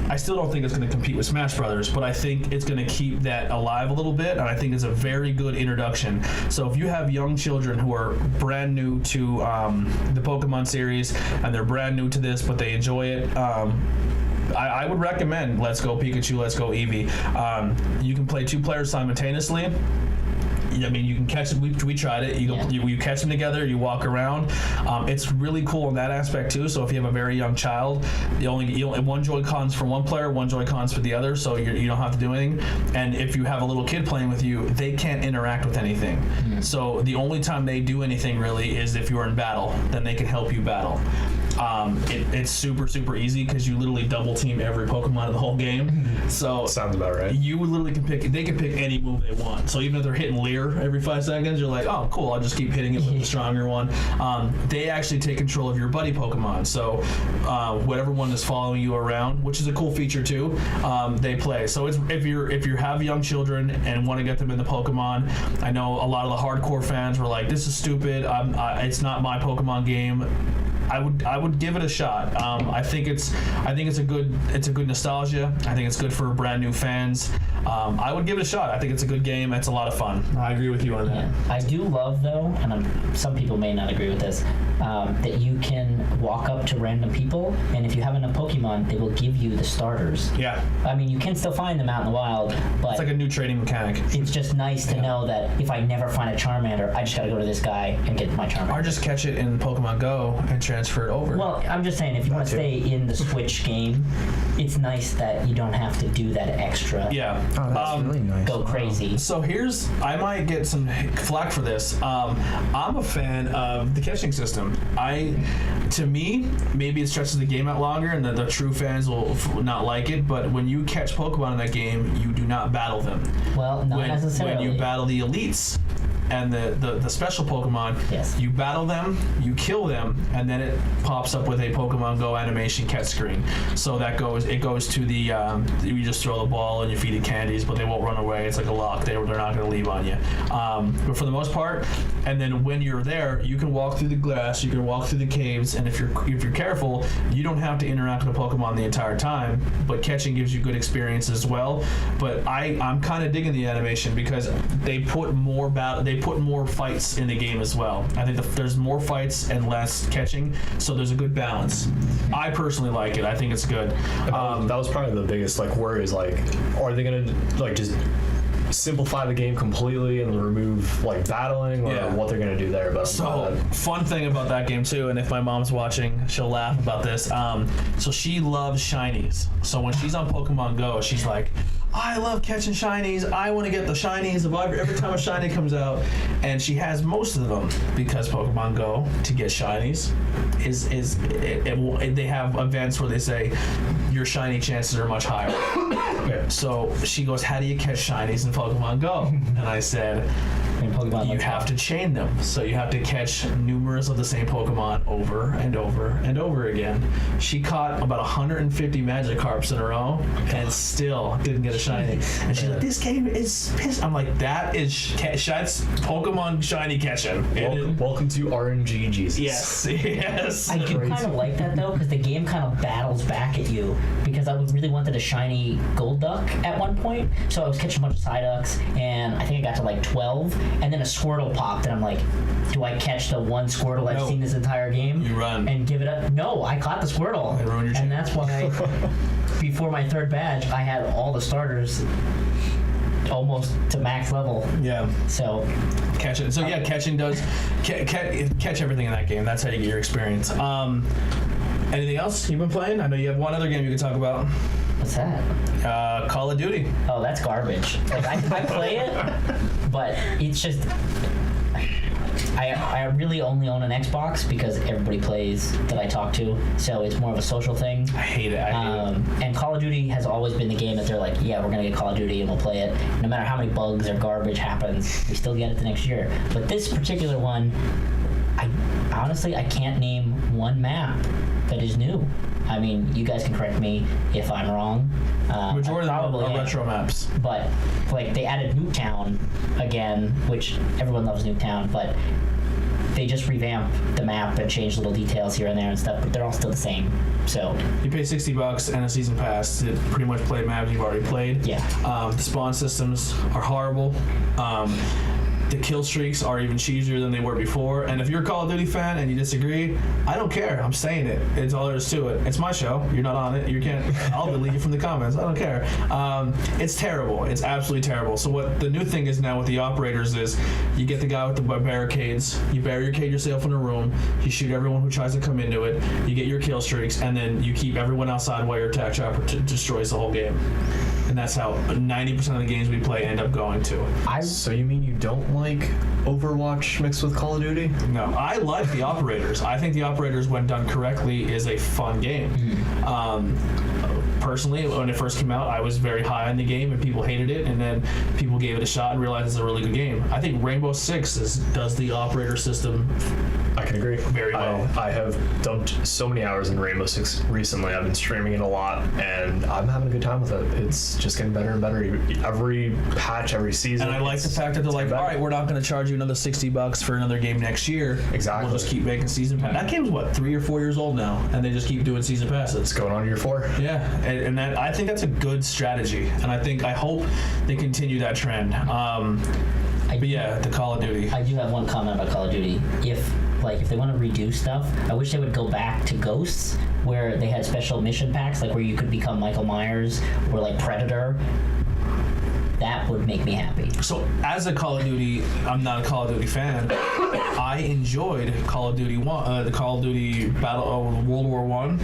S3: I still don't think it's going to compete with Smash Brothers, but I think it's going to keep that alive a little bit, and I think it's a very good introduction. So if you have young children who are brand new to the Pokemon series, and they're brand new to this, but they enjoy it, I would recommend Let's Go Pikachu, Let's Go Eevee. You can play 2 players simultaneously. I mean, you can catch them. We tried it. You catch them together. You walk around. It's really cool in that aspect too. So if you have a very young child, you only one Joy-Con's for one player, one Joy-Con's for the other. So you don't have to do anything. And if you have a little kid playing with you, they can't interact with anything. Mm-hmm. So the only time they do anything really is if you're in battle. Then they can help you battle. It's super easy because you literally double team every Pokemon in the whole game. So
S4: sounds about right.
S3: You literally they can pick any move they want. So even if they're hitting Leer every 5 seconds, you're like, oh cool, I'll just keep hitting it with the stronger one. They actually take control of your buddy Pokemon. So whatever one is following you around, which is a cool feature too, they play. So it's, if you have young children and want to get them into Pokemon, I know a lot of the hardcore fans were like, this is stupid. It's not my Pokemon game. I would give it a shot. I think it's a good nostalgia. I think it's good for brand new fans. I would give it a shot. I think it's a good game. It's a lot of fun. I agree with you on that.
S2: Yeah. I do love though, and some people may not agree with this, that you can walk up to random people, and if you have enough Pokemon, they will give you the starters.
S3: Yeah.
S2: I mean, you can still find them out in the wild, but
S3: it's like a new trading mechanic.
S2: It's just nice to know that if I never find a Charmander, I just gotta go to this guy and get my Charmander.
S3: Or just catch it in Pokemon Go and transfer it over.
S2: Well, I'm just saying, if you want to stay in the Switch game, it's nice that you don't have to do that extra.
S3: Yeah.
S1: Oh, that's really nice.
S2: Go crazy.
S3: So I might get some flack for this. I'm a fan of the catching system. To me, maybe it stretches the game out longer, and the true fans will not like it. But when you catch Pokemon in that game, you do not battle them.
S2: Well, not necessarily.
S3: When you battle the elites and the special Pokemon,
S2: yes,
S3: you battle them, you kill them, and then it pops up with a Pokemon Go animation catch screen. So it goes to the you just throw the ball and you feed it candies, but they won't run away. It's like a lock. They're not going to leave on you. But for the most part, and then when you're there, you can walk through the grass, you can walk through the caves, and if you're careful, you don't have to interact with a Pokemon the entire time. But catching gives you good experience as well. But I'm kind of digging the animation because they put more fights in the game as well. I think there's more fights and less catching, so there's a good balance. I personally like it. I think it's good.
S4: That was probably the biggest worry is are they gonna just simplify the game completely and remove battling, or what they're gonna do there? But
S3: so fun thing about that game too, and if my mom's watching, she'll laugh about this. So she loves shinies. So when she's on Pokemon Go, she's like, I love catching shinies. I want to get the shinies every time a shiny comes out, and she has most of them because Pokemon Go, to get shinies, they have events where they say your shiny chances are much higher. So she goes, how do you catch shinies in Pokemon Go? And I said, you have to chain them. So you have to catch numerous of the same Pokemon over and over and over again. She caught about 150 Magikarps in a row and still didn't get a shiny. And she's like, this game is pissed. I'm like, that's Pokemon shiny catching.
S4: Welcome to RNG Jesus.
S3: Yes.
S2: I do kind of like that though, because the game kind of battles back at you, because I really wanted a shiny Golduck at one point. So I was catching a bunch of Psyducks, and I think I got to 12. And then a Squirtle popped, and I'm like, do I catch the one Squirtle I've seen this entire game?
S3: You run.
S2: And give it up? No, I caught the Squirtle. And that's why before my third badge, I had all the starters almost to max level.
S3: Yeah.
S2: So
S3: catch it. So yeah, catching does catch everything in that game. That's how you get your experience. Anything else you've been playing? I know you have one other game you can talk about.
S2: What's that?
S3: Call of Duty.
S2: Oh, that's garbage. I play it, but it's just I really only own an Xbox because everybody plays that I talk to, so it's more of a social thing.
S3: I hate it.
S2: And Call of Duty has always been the game that they're like, yeah, we're gonna get Call of Duty and we'll play it. No matter how many bugs or garbage happens, we still get it the next year. But this particular one, I honestly can't name one map that is new. I mean, you guys can correct me if I'm wrong.
S3: Majority of them are retro maps.
S2: But they added Nuketown again, which everyone loves Nuketown, but they just revamped the map and changed little details here and there and stuff, but they're all still the same. So
S3: you pay $60 and a season pass to pretty much play maps you've already played.
S2: Yeah.
S3: The spawn systems are horrible. The kill streaks are even cheesier than they were before. And if you're a Call of Duty fan and you disagree, I don't care. I'm saying it. It's all there is to it. It's my show. You're not on it. You can't. I'll delete you from the comments. I don't care. It's terrible. It's absolutely terrible. So what the new thing is now with the operators is you get the guy with the barricades. You barricade yourself in a room. You shoot everyone who tries to come into it. You get your kill streaks, and then you keep everyone outside while your attack chopper destroys the whole game. And that's how 90% of the games we play end up going to.
S4: So you mean you don't like Overwatch mixed with Call of Duty?
S3: No, I like the Operators. I think the Operators, when done correctly, is a fun game. Personally, when it first came out, I was very high on the game and people hated it, and then people gave it a shot and realized it's a really good game. I think Rainbow Six does the Operator system.
S4: I can agree.
S3: Very well.
S4: I have dumped so many hours in Rainbow Six recently. I've been streaming it a lot, and I'm having a good time with it. It's just getting better and better. Every patch, every season.
S3: And I like the fact that they're like, all right, we're not going to charge you another $60 for another game next year.
S4: Exactly.
S3: We'll just keep making season passes. That game's, what, 3 or 4 years old now, and they just keep doing season passes.
S4: It's going on year 4.
S3: Yeah, and that, I think that's a good strategy, and I hope they continue that trend. But yeah, the Call of Duty.
S2: I do have one comment about Call of Duty. If they want to redo stuff, I wish they would go back to Ghosts, where they had special mission packs, like where you could become Michael Myers or like Predator. That would make me happy.
S3: So, as a Call of Duty, I'm not a Call of Duty fan. I enjoyed Call of Duty the Call of Duty World War I.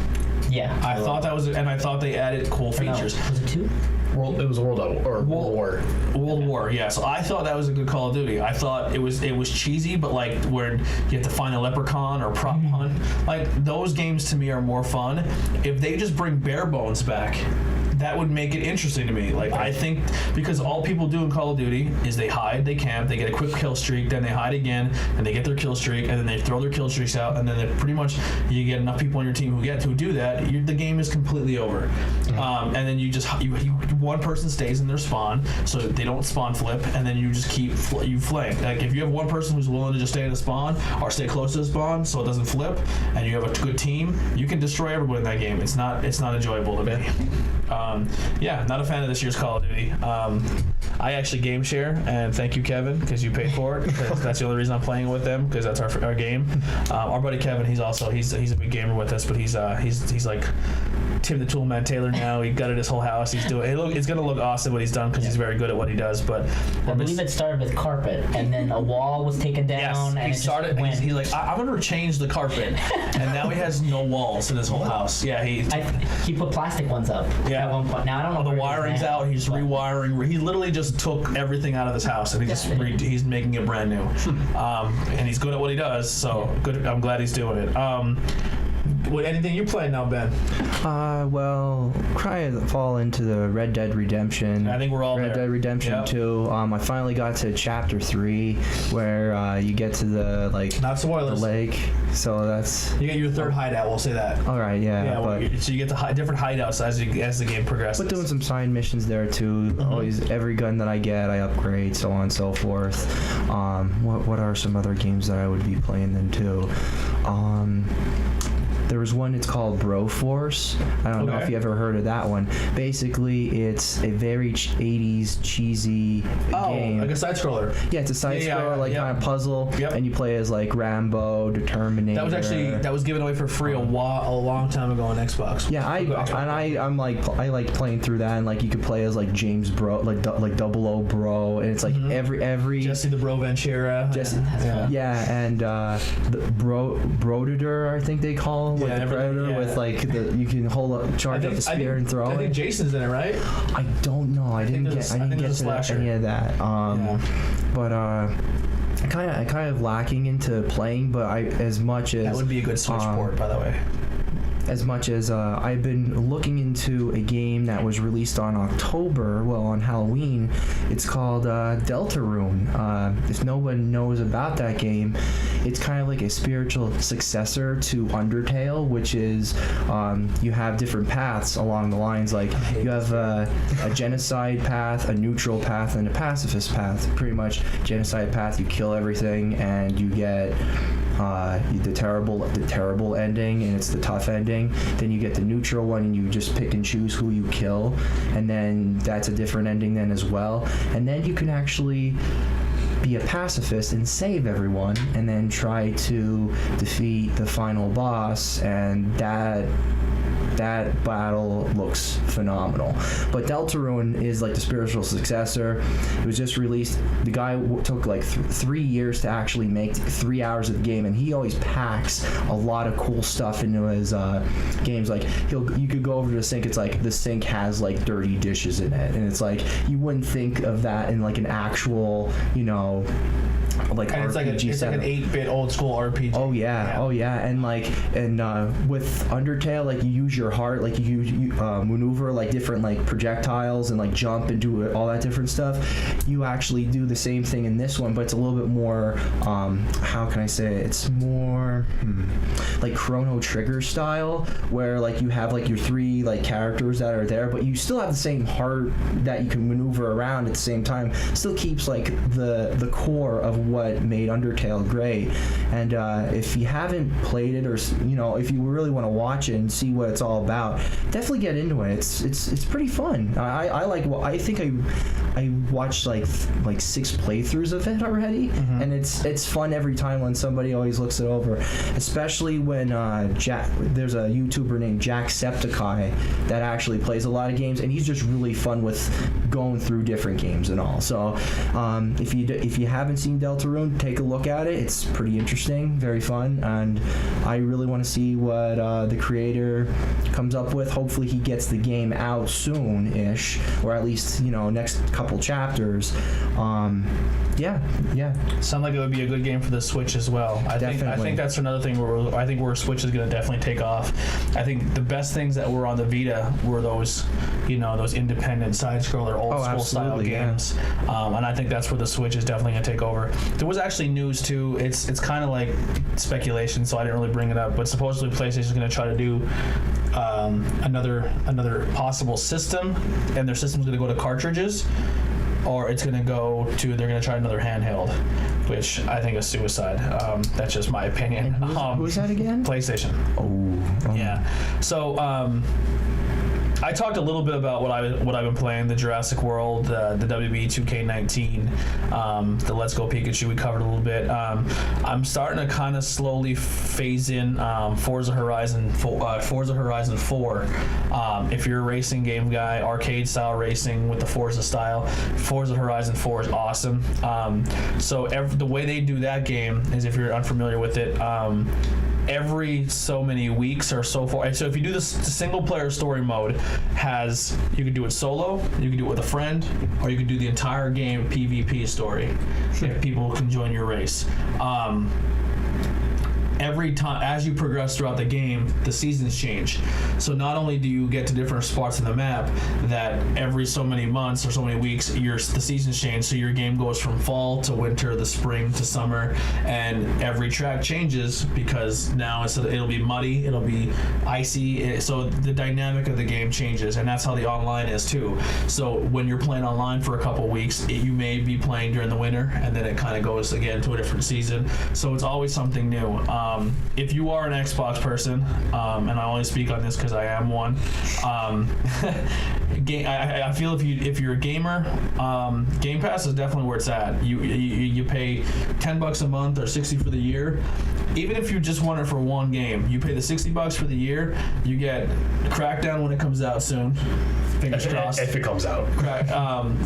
S2: Yeah,
S3: I thought that was, and I thought they added cool features.
S2: No, was it 2?
S4: It was World War.
S3: World War, yeah. So I thought that was a good Call of Duty. I thought it was cheesy, but like where you have to find a leprechaun or prop hunt. Like those games to me are more fun. If they just bring bare bones back, that would make it interesting to me. Like I think because all people do in Call of Duty is they hide, they camp, they get a quick kill streak, then they hide again, and they get their kill streak, and then they throw their kill streaks out, and then they pretty much you get enough people on your team who do that, the game is completely over. And then you one person stays in their spawn, so they don't spawn flip, and then you just keep you flank. Like if you have one person who's willing to just stay in the spawn or stay close to the spawn, so it doesn't flip, and you have a good team, you can destroy everyone in that game. It's not enjoyable to me. Yeah, not a fan of this year's Call of Duty. I actually game share, and thank you, Kevin, because you paid for it. That's the only reason I'm playing with them, because that's our game. Our buddy Kevin, he's a big gamer with us, but he's like Tim the Toolman Taylor now. He gutted his whole house. It's gonna look awesome what he's done because he's very good at what he does. But
S2: I believe it started with carpet, and then a wall was taken down.
S3: Yes,
S2: and
S3: he started. He's like, I'm gonna change the carpet, and now he has no walls in his whole house. Yeah,
S2: he put plastic ones up.
S3: Yeah.
S2: At one point. Now I don't know.
S3: The wiring's out. He's rewiring. He literally just took everything out of his house, and he's making it brand new. And he's good at what he does. So good. I'm glad he's doing it. Anything you playing now, Ben?
S1: Well, trying to fall into the Red Dead Redemption.
S3: I think we're all
S1: Red Dead Redemption 2. I finally got to Chapter 3, where you get to the
S3: not spoilers.
S1: The lake. So that's
S3: you get your third hideout. We'll say that.
S1: All right, yeah.
S3: So you get the different hideouts as the game progresses.
S1: But doing some side missions there too. Always every gun that I get, I upgrade, so on and so forth. What are some other games that I would be playing then too? There was one, it's called Broforce. I don't know if you ever heard of that one. Basically, it's a very 80s cheesy game.
S3: Like a side-scroller.
S1: Yeah, it's a side-scroller, kind of puzzle.
S3: Yep.
S1: And you play as Rambo, Determinator.
S3: That was given away for free a long time ago on Xbox.
S1: Yeah, I like playing through that, and you could play as James Bro, like 00 Bro, and it's every
S3: Jesse the Bro Ventura.
S1: And the Brodator, I think they call him. The Predator with you can charge up the spear and throw it.
S3: I think Jason's in it, right?
S1: I don't know. I didn't get to any of that. But I kind of lacking into playing, but as much as
S3: that would be a good Switch port, by the way.
S1: As much as I've been looking into a game that was released on on Halloween. It's called Deltarune. If no one knows about that game, it's kind of like a spiritual successor to Undertale, which is you have different paths along the lines. You have a genocide path, a neutral path, and a pacifist path. Pretty much, genocide path, you kill everything, and you get the terrible ending, and it's the tough ending. Then you get the neutral one, and you just pick and choose who you kill, and then that's a different ending then as well. And then you can actually be a pacifist and save everyone, and then try to defeat the final boss, and that that battle looks phenomenal. But Deltarune is like the spiritual successor. It was just released. The guy took like 3 years to actually make 3 hours of the game, and he always packs a lot of cool stuff into his games. Like you could go over to the sink. It's like the sink has like dirty dishes in it, and it's like you wouldn't think of that in like an actual, like
S3: and
S1: RPG
S3: it's like an 8-bit old school RPG.
S1: Oh yeah. And with Undertale, like you use your heart, like you maneuver like different like projectiles and like jump and do all that different stuff. You actually do the same thing in this one, but it's a little bit more how can I say it? It's more like Chrono Trigger style, where like you have like your 3 like characters that are there, but you still have the same heart that you can maneuver around at the same time. Still keeps like the core of what made Undertale great. And if you haven't played it, or if you really want to watch it and see what it's all about, definitely get into it. It's pretty fun. I think I watched like 6 playthroughs of it already, and it's fun every time when somebody always looks it over, especially when there's a YouTuber named Jacksepticeye that actually plays a lot of games, and he's just really fun with going through different games and all. So if you haven't seen Deltarune, take a look at it. It's pretty interesting, very fun, and I really want to see what the creator comes up with. Hopefully he gets the game out soon-ish, or at least next couple chapters.
S3: Sound like it would be a good game for the Switch as well. I think that's another thing where Switch is going to definitely take off. I think the best things that were on the Vita were those those independent side-scroller old school style games. And I think that's where the Switch is definitely going to take over. There was actually news too. It's kind of like speculation, so I didn't really bring it up, but supposedly PlayStation is going to try to do another possible system, and their system's going to go to cartridges, or it's going to they're going to try another handheld, which I think is suicide. That's just my opinion.
S1: Who's that again?
S3: PlayStation.
S1: Oh.
S3: Yeah. So I talked a little bit about what I've been playing, the Jurassic World, the WB 2K19, the Let's Go Pikachu. We covered a little bit. I'm starting to kind of slowly phase in Forza Horizon 4. If you're a racing game guy, arcade style racing with the Forza style, Forza Horizon 4 is awesome. So the way they do that game is, if you're unfamiliar with it, every so many weeks or so far. So if you do the single player story mode, you can do it solo, you can do it with a friend, or you can do the entire game PvP story if people can join your race. Every time, as you progress throughout the game, the seasons change. So not only do you get to different spots in the map, that every so many months or so many weeks, the seasons change. So your game goes from fall to winter, the spring to summer, and every track changes because now it'll be muddy, it'll be icy. So the dynamic of the game changes, and that's how the online is too. So when you're playing online for a couple weeks, you may be playing during the winter, and then it kind of goes again to a different season. So it's always something new. If you are an Xbox person, and I only speak on this because I am one, I feel if you're a gamer, Game Pass is definitely where it's at. You pay $10 a month or $60 for the year. Even if you just want it for one game, you pay the $60 for the year. You get Crackdown when it comes out soon. Fingers crossed.
S4: If it comes out.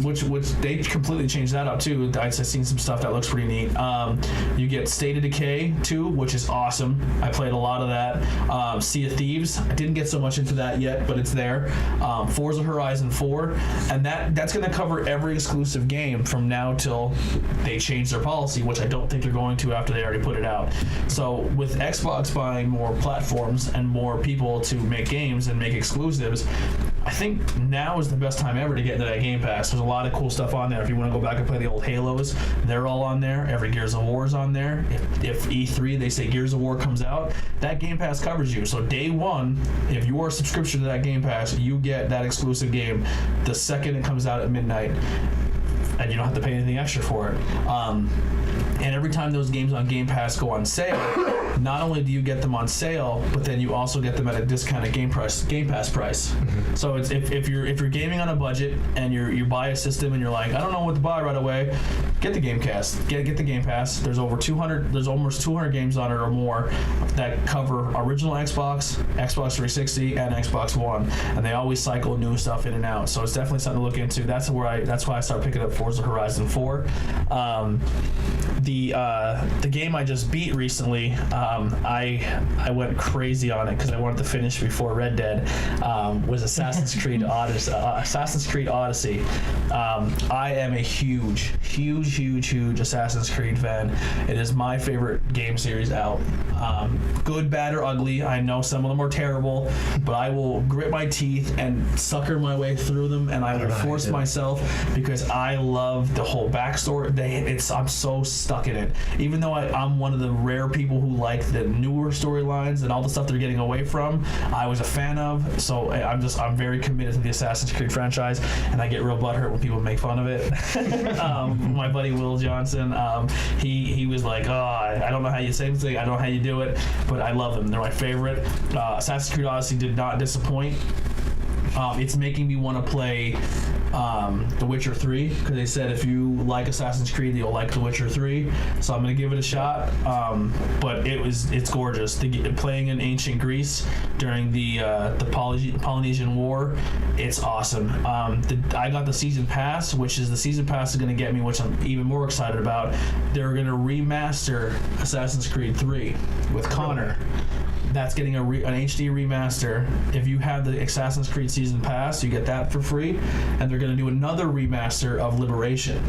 S3: Which they completely changed that up too. I've seen some stuff that looks pretty neat. You get State of Decay 2, which is awesome. I played a lot of that. Sea of Thieves. I didn't get so much into that yet, but it's there. Forza Horizon 4, and that's going to cover every exclusive game from now till they change their policy, which I don't think they're going to after they already put it out. So with Xbox buying more platforms and more people to make games and make exclusives, I think now is the best time ever to get into that Game Pass. There's a lot of cool stuff on there. If you want to go back and play the old Halos, they're all on there. Every Gears of War is on there. If E3, they say Gears of War comes out, that Game Pass covers you. So day one, if you are a subscription to that Game Pass, you get that exclusive game the second it comes out at midnight, and you don't have to pay anything extra for it. And every time those games on Game Pass go on sale, not only do you get them on sale, but then you also get them at a discounted Game Pass price. So it's if you're gaming on a budget and you buy a system and you're like, I don't know what to buy right away, get the Game Pass. Get the Game Pass. There's almost 200 games on it or more that cover original Xbox 360, and Xbox One, and they always cycle new stuff in and out. So it's definitely something to look into. That's why I started picking up Forza Horizon 4. The game I just beat recently, I went crazy on it because I wanted to finish before Red Dead. Was Assassin's Creed Odyssey. I am a huge Assassin's Creed fan. It is my favorite game series out. Good, bad, or ugly. I know some of them are terrible, but I will grit my teeth and sucker my way through them, and I will force myself because I love the whole backstory. I'm so stuck in it. Even though I'm one of the rare people who like the newer storylines and all the stuff they're getting away from, I was a fan of. So I'm very committed to the Assassin's Creed franchise, and I get real butthurt when people make fun of it. My buddy Will Johnson, he was like, I don't know how you say this thing, I don't know how you do it, but I love them. They're my favorite. Assassin's Creed Odyssey did not disappoint. It's making me want to play The Witcher 3, because they said if you like Assassin's Creed, you'll like The Witcher 3. So I'm going to give it a shot. But it's gorgeous. Playing in ancient Greece during the Polynesian War, it's awesome. I got the season pass, which is the season pass is going to get me, which I'm even more excited about. They're going to remaster Assassin's Creed 3 with Connor. That's getting an HD remaster. If you have the Assassin's Creed Season Pass, you get that for free. And they're going to do another remaster of Liberation,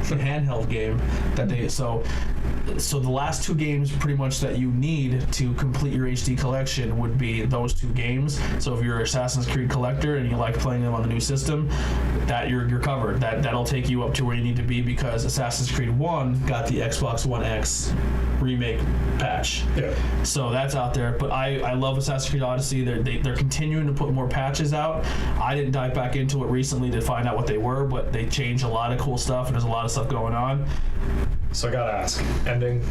S3: the handheld game that they so the last two games pretty much that you need to complete your HD collection would be those two games. So if you're an Assassin's Creed collector and you like playing them on the new system, that you're covered. That'll take you up to where you need to be, because Assassin's Creed 1 got the Xbox One X remake patch. Yeah. So that's out there. But I love Assassin's Creed Odyssey. They're continuing to put more patches out. I didn't dive back into it recently to find out what they were, but they changed a lot of cool stuff, and there's a lot of stuff going on.
S4: So I gotta ask, ending,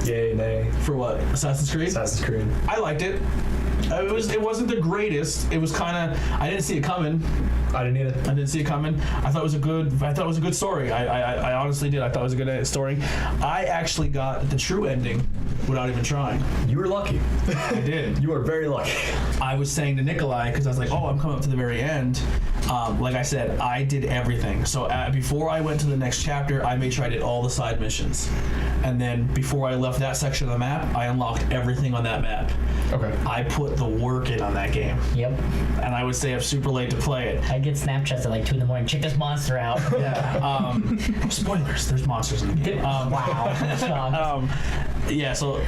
S4: yay, nay?
S3: For what? Assassin's Creed?
S4: Assassin's Creed.
S3: I liked it. It wasn't the greatest. It was kind of, I didn't see it coming.
S4: I didn't either.
S3: I didn't see it coming. I thought it was a good story. I honestly did. I thought it was a good story. I actually got the true ending without even trying.
S4: You were lucky.
S3: I did.
S4: You were very lucky.
S3: I was saying to Nikolai, because I was like, I'm coming up to the very end. Like I said, I did everything. So before I went to the next chapter, I made sure I did all the side missions. And then before I left that section of the map, I unlocked everything on that map.
S4: Okay.
S3: I put the work in on that game.
S2: Yep.
S3: And I would stay up super late to play it.
S2: I get Snapchats at like 2 a.m. Check this monster out.
S3: Yeah. Spoilers. There's monsters in the game.
S2: Wow.
S3: Yeah, so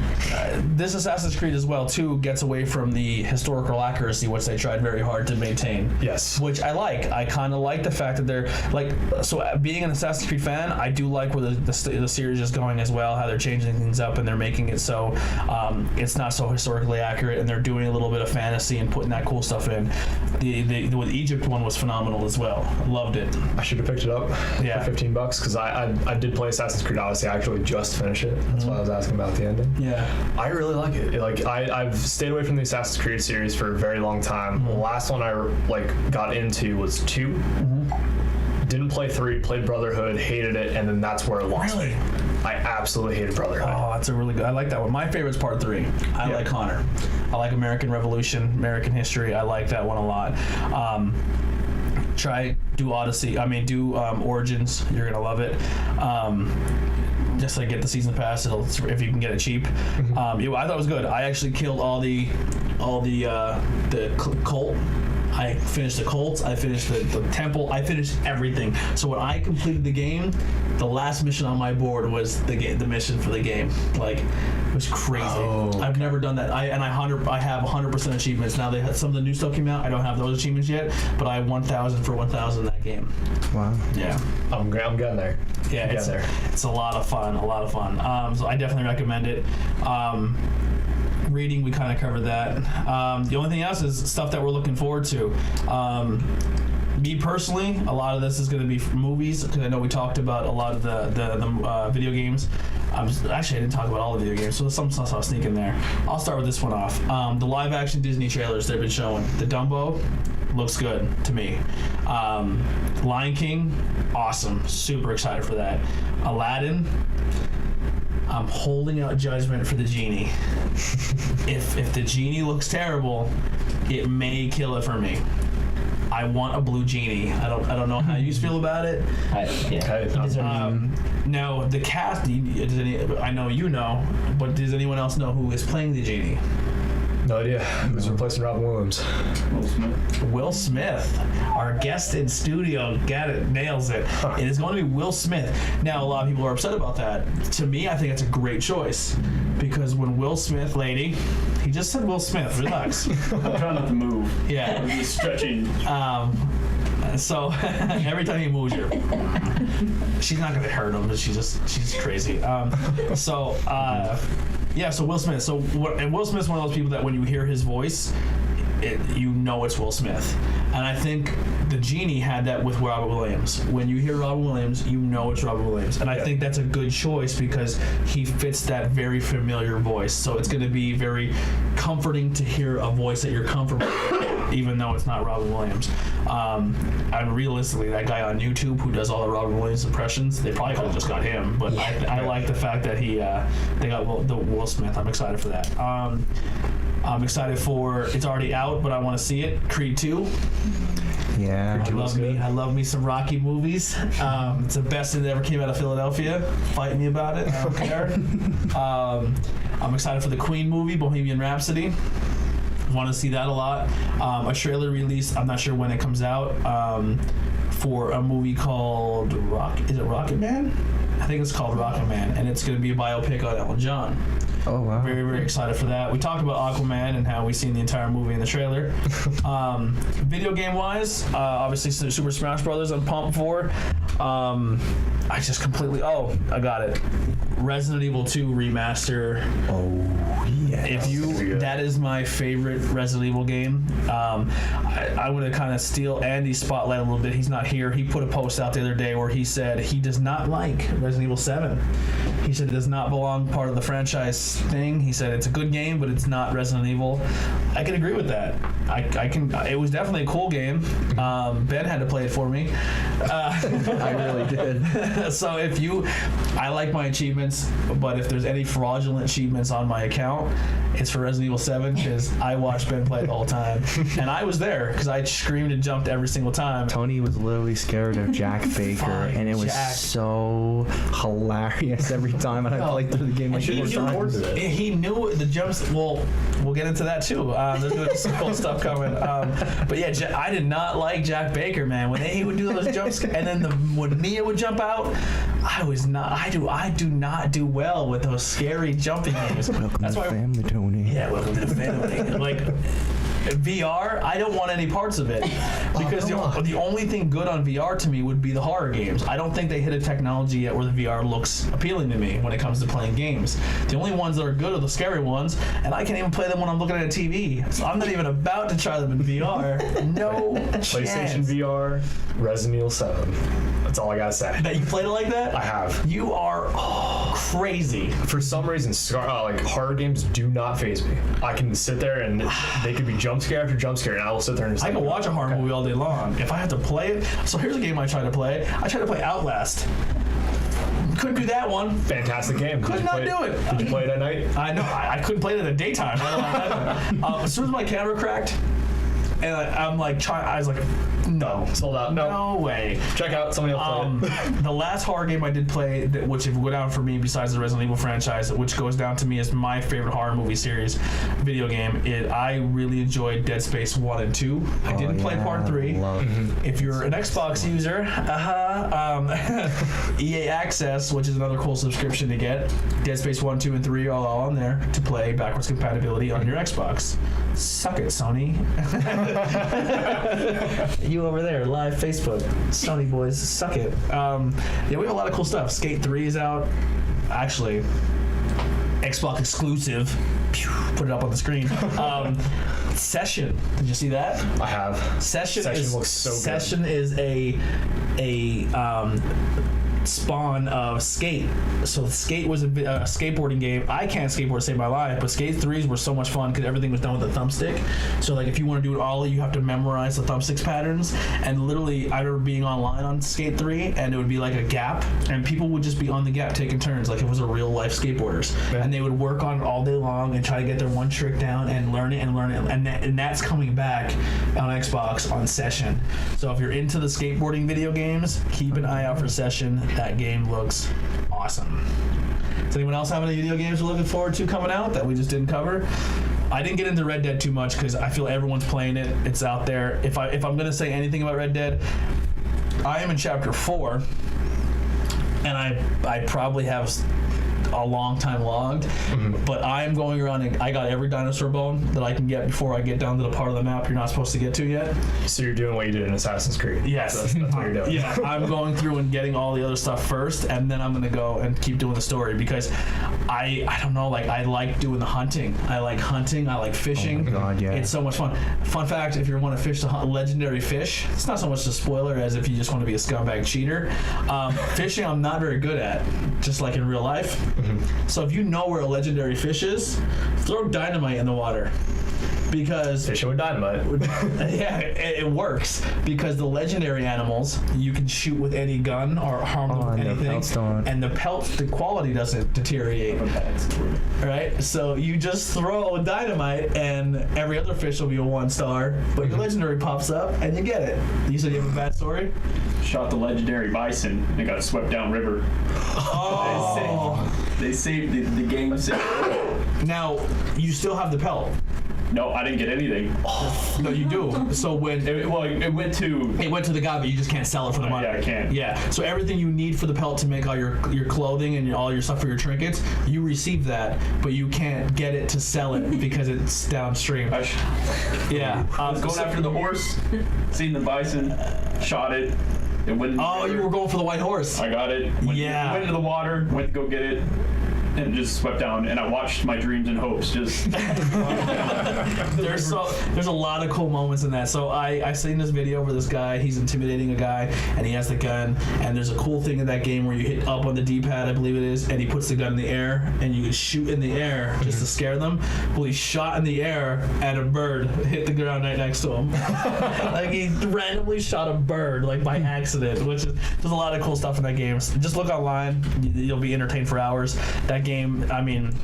S3: this Assassin's Creed as well, too, gets away from the historical accuracy, which they tried very hard to maintain.
S4: Yes.
S3: Which I like. I kind of like the fact that they're, like, so being an Assassin's Creed fan, I do like where the series is going as well, how they're changing things up and they're making it so it's not so historically accurate, and they're doing a little bit of fantasy and putting that cool stuff in. The Egypt one was phenomenal as well. Loved it.
S4: I should have picked it up for $15, because I did play Assassin's Creed Odyssey. I actually just finished it. That's why I was asking about the ending.
S3: Yeah.
S4: I really like it. Like I've stayed away from the Assassin's Creed series for a very long time. The last one I got into was 2. Didn't play 3, played Brotherhood, hated it, and then that's where it lost me. I absolutely hated Brotherhood.
S3: Oh, that's a really good. I like that one. My favorite's part 3. I like Connor. I like American Revolution, American history. I like that one a lot. Do Odyssey. Do Origins. You're gonna love it. Just like get the season pass, if you can get it cheap. I thought it was good. I actually killed all the cult. I finished the cults. I finished the temple. I finished everything. So when I completed the game, the last mission on my board was the mission for the game. Like, it was crazy. I've never done that. I have 100% achievements now. Some of the new stuff came out. I don't have those achievements yet, but I have 1,000 for 1,000 in that game.
S1: Wow.
S3: Yeah.
S4: I'm getting there.
S3: Yeah, it's a lot of fun. So I definitely recommend it. Reading, we kind of covered that. The only thing else is stuff that we're looking forward to. Me personally, a lot of this is going to be movies because I know we talked about a lot of the video games. Actually, I didn't talk about all the video games, so there's some stuff I'll sneak in there. I'll start with this one off. The live-action Disney trailers they've been showing. The Dumbo looks good to me. Lion King, awesome. Super excited for that. Aladdin, I'm holding out judgment for the genie. If the genie looks terrible, it may kill it for me. I want a blue genie. I don't know how you feel about it. Now the cast. I know you know, but does anyone else know who is playing the genie?
S4: No idea. Who's replacing Robin Williams?
S3: Will Smith, our guest in studio, nails it. It is going to be Will Smith. Now, a lot of people are upset about that. To me, I think it's a great choice because when Will Smith, lady, he just said Will Smith. Relax.
S5: I'm trying not to move.
S3: Yeah.
S5: I'm just stretching.
S3: So every time he moves, she's not gonna hurt him, but she's crazy. So Will Smith. And Will Smith's one of those people that when you hear his voice, you know it's Will Smith. And I think the genie had that with Robert Williams. When you hear Robert Williams, you know it's Robert Williams. And I think that's a good choice because he fits that very familiar voice. So it's going to be very comforting to hear a voice that you're comfortable with, even though it's not Robert Williams. And realistically, that guy on YouTube who does all the Robert Williams impressions, they probably could have just got him. But I like the fact that they got the Will Smith. I'm excited for that. I'm excited for, it's already out, but I want to see it, Creed 2.
S1: Yeah.
S3: I love me some Rocky movies. It's the best thing that ever came out of Philadelphia. Fight me about it, I don't care. I'm excited for the Queen movie, Bohemian Rhapsody. Want to see that a lot. A trailer release, I'm not sure when it comes out, for a movie called Rocket Man? I think it's called Rocket Man, and it's going to be a biopic on Elton John.
S1: Oh, wow.
S3: Very, very excited for that. We talked about Aquaman and how we've seen the entire movie in the trailer. Video game-wise, obviously Super Smash Brothers I'm pumped for. I just completely... Oh, I got it. Resident Evil 2 Remaster.
S1: Oh, yeah.
S3: That is my favorite Resident Evil game. I want to kind of steal Andy's spotlight a little bit. He's not here. He put a post out the other day where he said he does not like Resident Evil 7. He said it does not belong part of the franchise thing. He said it's a good game, but it's not Resident Evil. I can agree with that. It was definitely a cool game. Ben had to play it for me.
S1: I really did.
S3: So I like my achievements, but if there's any fraudulent achievements on my account, it's for Resident Evil 7 because I watched Ben play it the whole time. And I was there because I screamed and jumped every single time.
S1: Tony was literally scared of Jack Baker, and it was so hilarious every time. And I played through the game like 4 times.
S3: He knew the jumps. Well, we'll get into that too. There's going to be some cool stuff coming. But yeah, I did not like Jack Baker, man. When he would do those jumps, and then when Mia would jump out, I do not do well with those scary jumping games.
S1: Welcome to the family, Tony.
S3: Yeah, welcome to the family. Like VR, I don't want any parts of it because the only thing good on VR to me would be the horror games. I don't think they hit a technology yet where the VR looks appealing to me when it comes to playing games. The only ones that are good are the scary ones, and I can't even play them when I'm looking at a TV. So I'm not even about to try them in VR. No
S4: PlayStation
S3: chance.
S4: VR, Resident Evil 7. That's all I gotta say.
S3: That you played it like that?
S4: I have.
S3: You are crazy.
S4: For some reason, horror games do not faze me. I can sit there and they could be jump scare after jump scare, and I will sit there and just
S3: I can watch a horror movie all day long. If I have to play it, so here's a game I tried to play. I tried to play Outlast. Couldn't do that one.
S4: Fantastic game.
S3: Could not do it.
S4: Did you play it at night?
S3: I know. I couldn't play it in the daytime. As soon as my camera cracked, and I was like, no,
S4: sold out.
S3: No way.
S4: Check out somebody else play it.
S3: The last horror game I did play, which if go down for me besides the Resident Evil franchise, which goes down to me as my favorite horror movie series video game, I really enjoyed Dead Space 1 and 2. I didn't play part 3. If you're an Xbox user, EA Access, which is another cool subscription to get, Dead Space 1, 2, and 3 are all on there to play backwards compatibility on your Xbox. Suck it, Sony. You over there, live Facebook. Sony boys, suck it. Yeah, we have a lot of cool stuff. Skate 3 is out. Actually, Xbox exclusive. Put it up on the screen. Session. Did you see that?
S4: I have.
S3: Session
S4: looks so good.
S3: Session is a spawn of Skate. So Skate was a skateboarding game. I can't skateboard to save my life, but Skate 3s were so much fun because everything was done with a thumbstick. So like if you want to do it ollie, you have to memorize the thumbsticks patterns. And literally, I remember being online on Skate 3, and it would be like a gap, and people would just be on the gap taking turns, like it was a real life skateboarders.
S4: Yeah.
S3: And they would work on it all day long and try to get their one trick down and learn it. And that's coming back on Xbox on Session. So if you're into the skateboarding video games, keep an eye out for Session. That game looks awesome. Does anyone else have any video games we're looking forward to coming out that we just didn't cover? I didn't get into Red Dead too much because I feel everyone's playing it. It's out there. If I'm gonna say anything about Red Dead, I am in chapter 4, and I probably have a long time logged, but I'm going around and I got every dinosaur bone that I can get before I get down to the part of the map you're not supposed to get to yet.
S4: So you're doing what you did in Assassin's Creed.
S3: Yes.
S4: That's what you're doing.
S3: Yeah, I'm going through and getting all the other stuff first, and then I'm gonna go and keep doing the story because I don't know, like I like doing the hunting. I like hunting. I like fishing.
S1: Oh my God, yeah.
S3: It's so much fun. Fun fact: if you want to fish the legendary fish, it's not so much a spoiler as if you just want to be a scumbag cheater. Fishing, I'm not very good at, just like in real life. So if you know where a legendary fish is, throw dynamite in the water. Because
S4: Fishing with dynamite.
S3: yeah, it works because the legendary animals you can shoot with any gun or harm them with
S1: and the
S3: anything,
S1: pelts don't.
S3: and the quality doesn't deteriorate. Right, so you just throw dynamite, and every other fish will be a 1-star, but your legendary pops up, and you get it. You said you have a bad story.
S5: Shot the legendary bison and got swept down river.
S3: Oh,
S5: They saved the game.
S3: now you still have the pelt.
S5: No, I didn't get anything.
S3: No, you do. So when
S5: It went to.
S3: it went to the guy, but you just can't sell it for the money.
S5: Yeah, I can't.
S3: Yeah. So everything you need for the pelt to make all your clothing and all your stuff for your trinkets, you receive that, but you can't get it to sell it because it's downstream. Yeah.
S5: I was going after the horse, seen the bison, shot it. It went.
S3: Oh, you were going for the white horse.
S5: I got it. Went into the water. Went to go get it. And just swept down, and I watched my dreams and hopes just.
S3: There's a lot of cool moments in that. So I seen this video where this guy, he's intimidating a guy, and he has the gun, and there's a cool thing in that game where you hit up on the D-pad, I believe it is, and he puts the gun in the air, and you can shoot in the air just to scare them. Well, he shot in the air at a bird, hit the ground right next to him. Like he randomly shot a bird, like by accident, which is, there's a lot of cool stuff in that game. So just look online, you'll be entertained for hours. That game, I mean,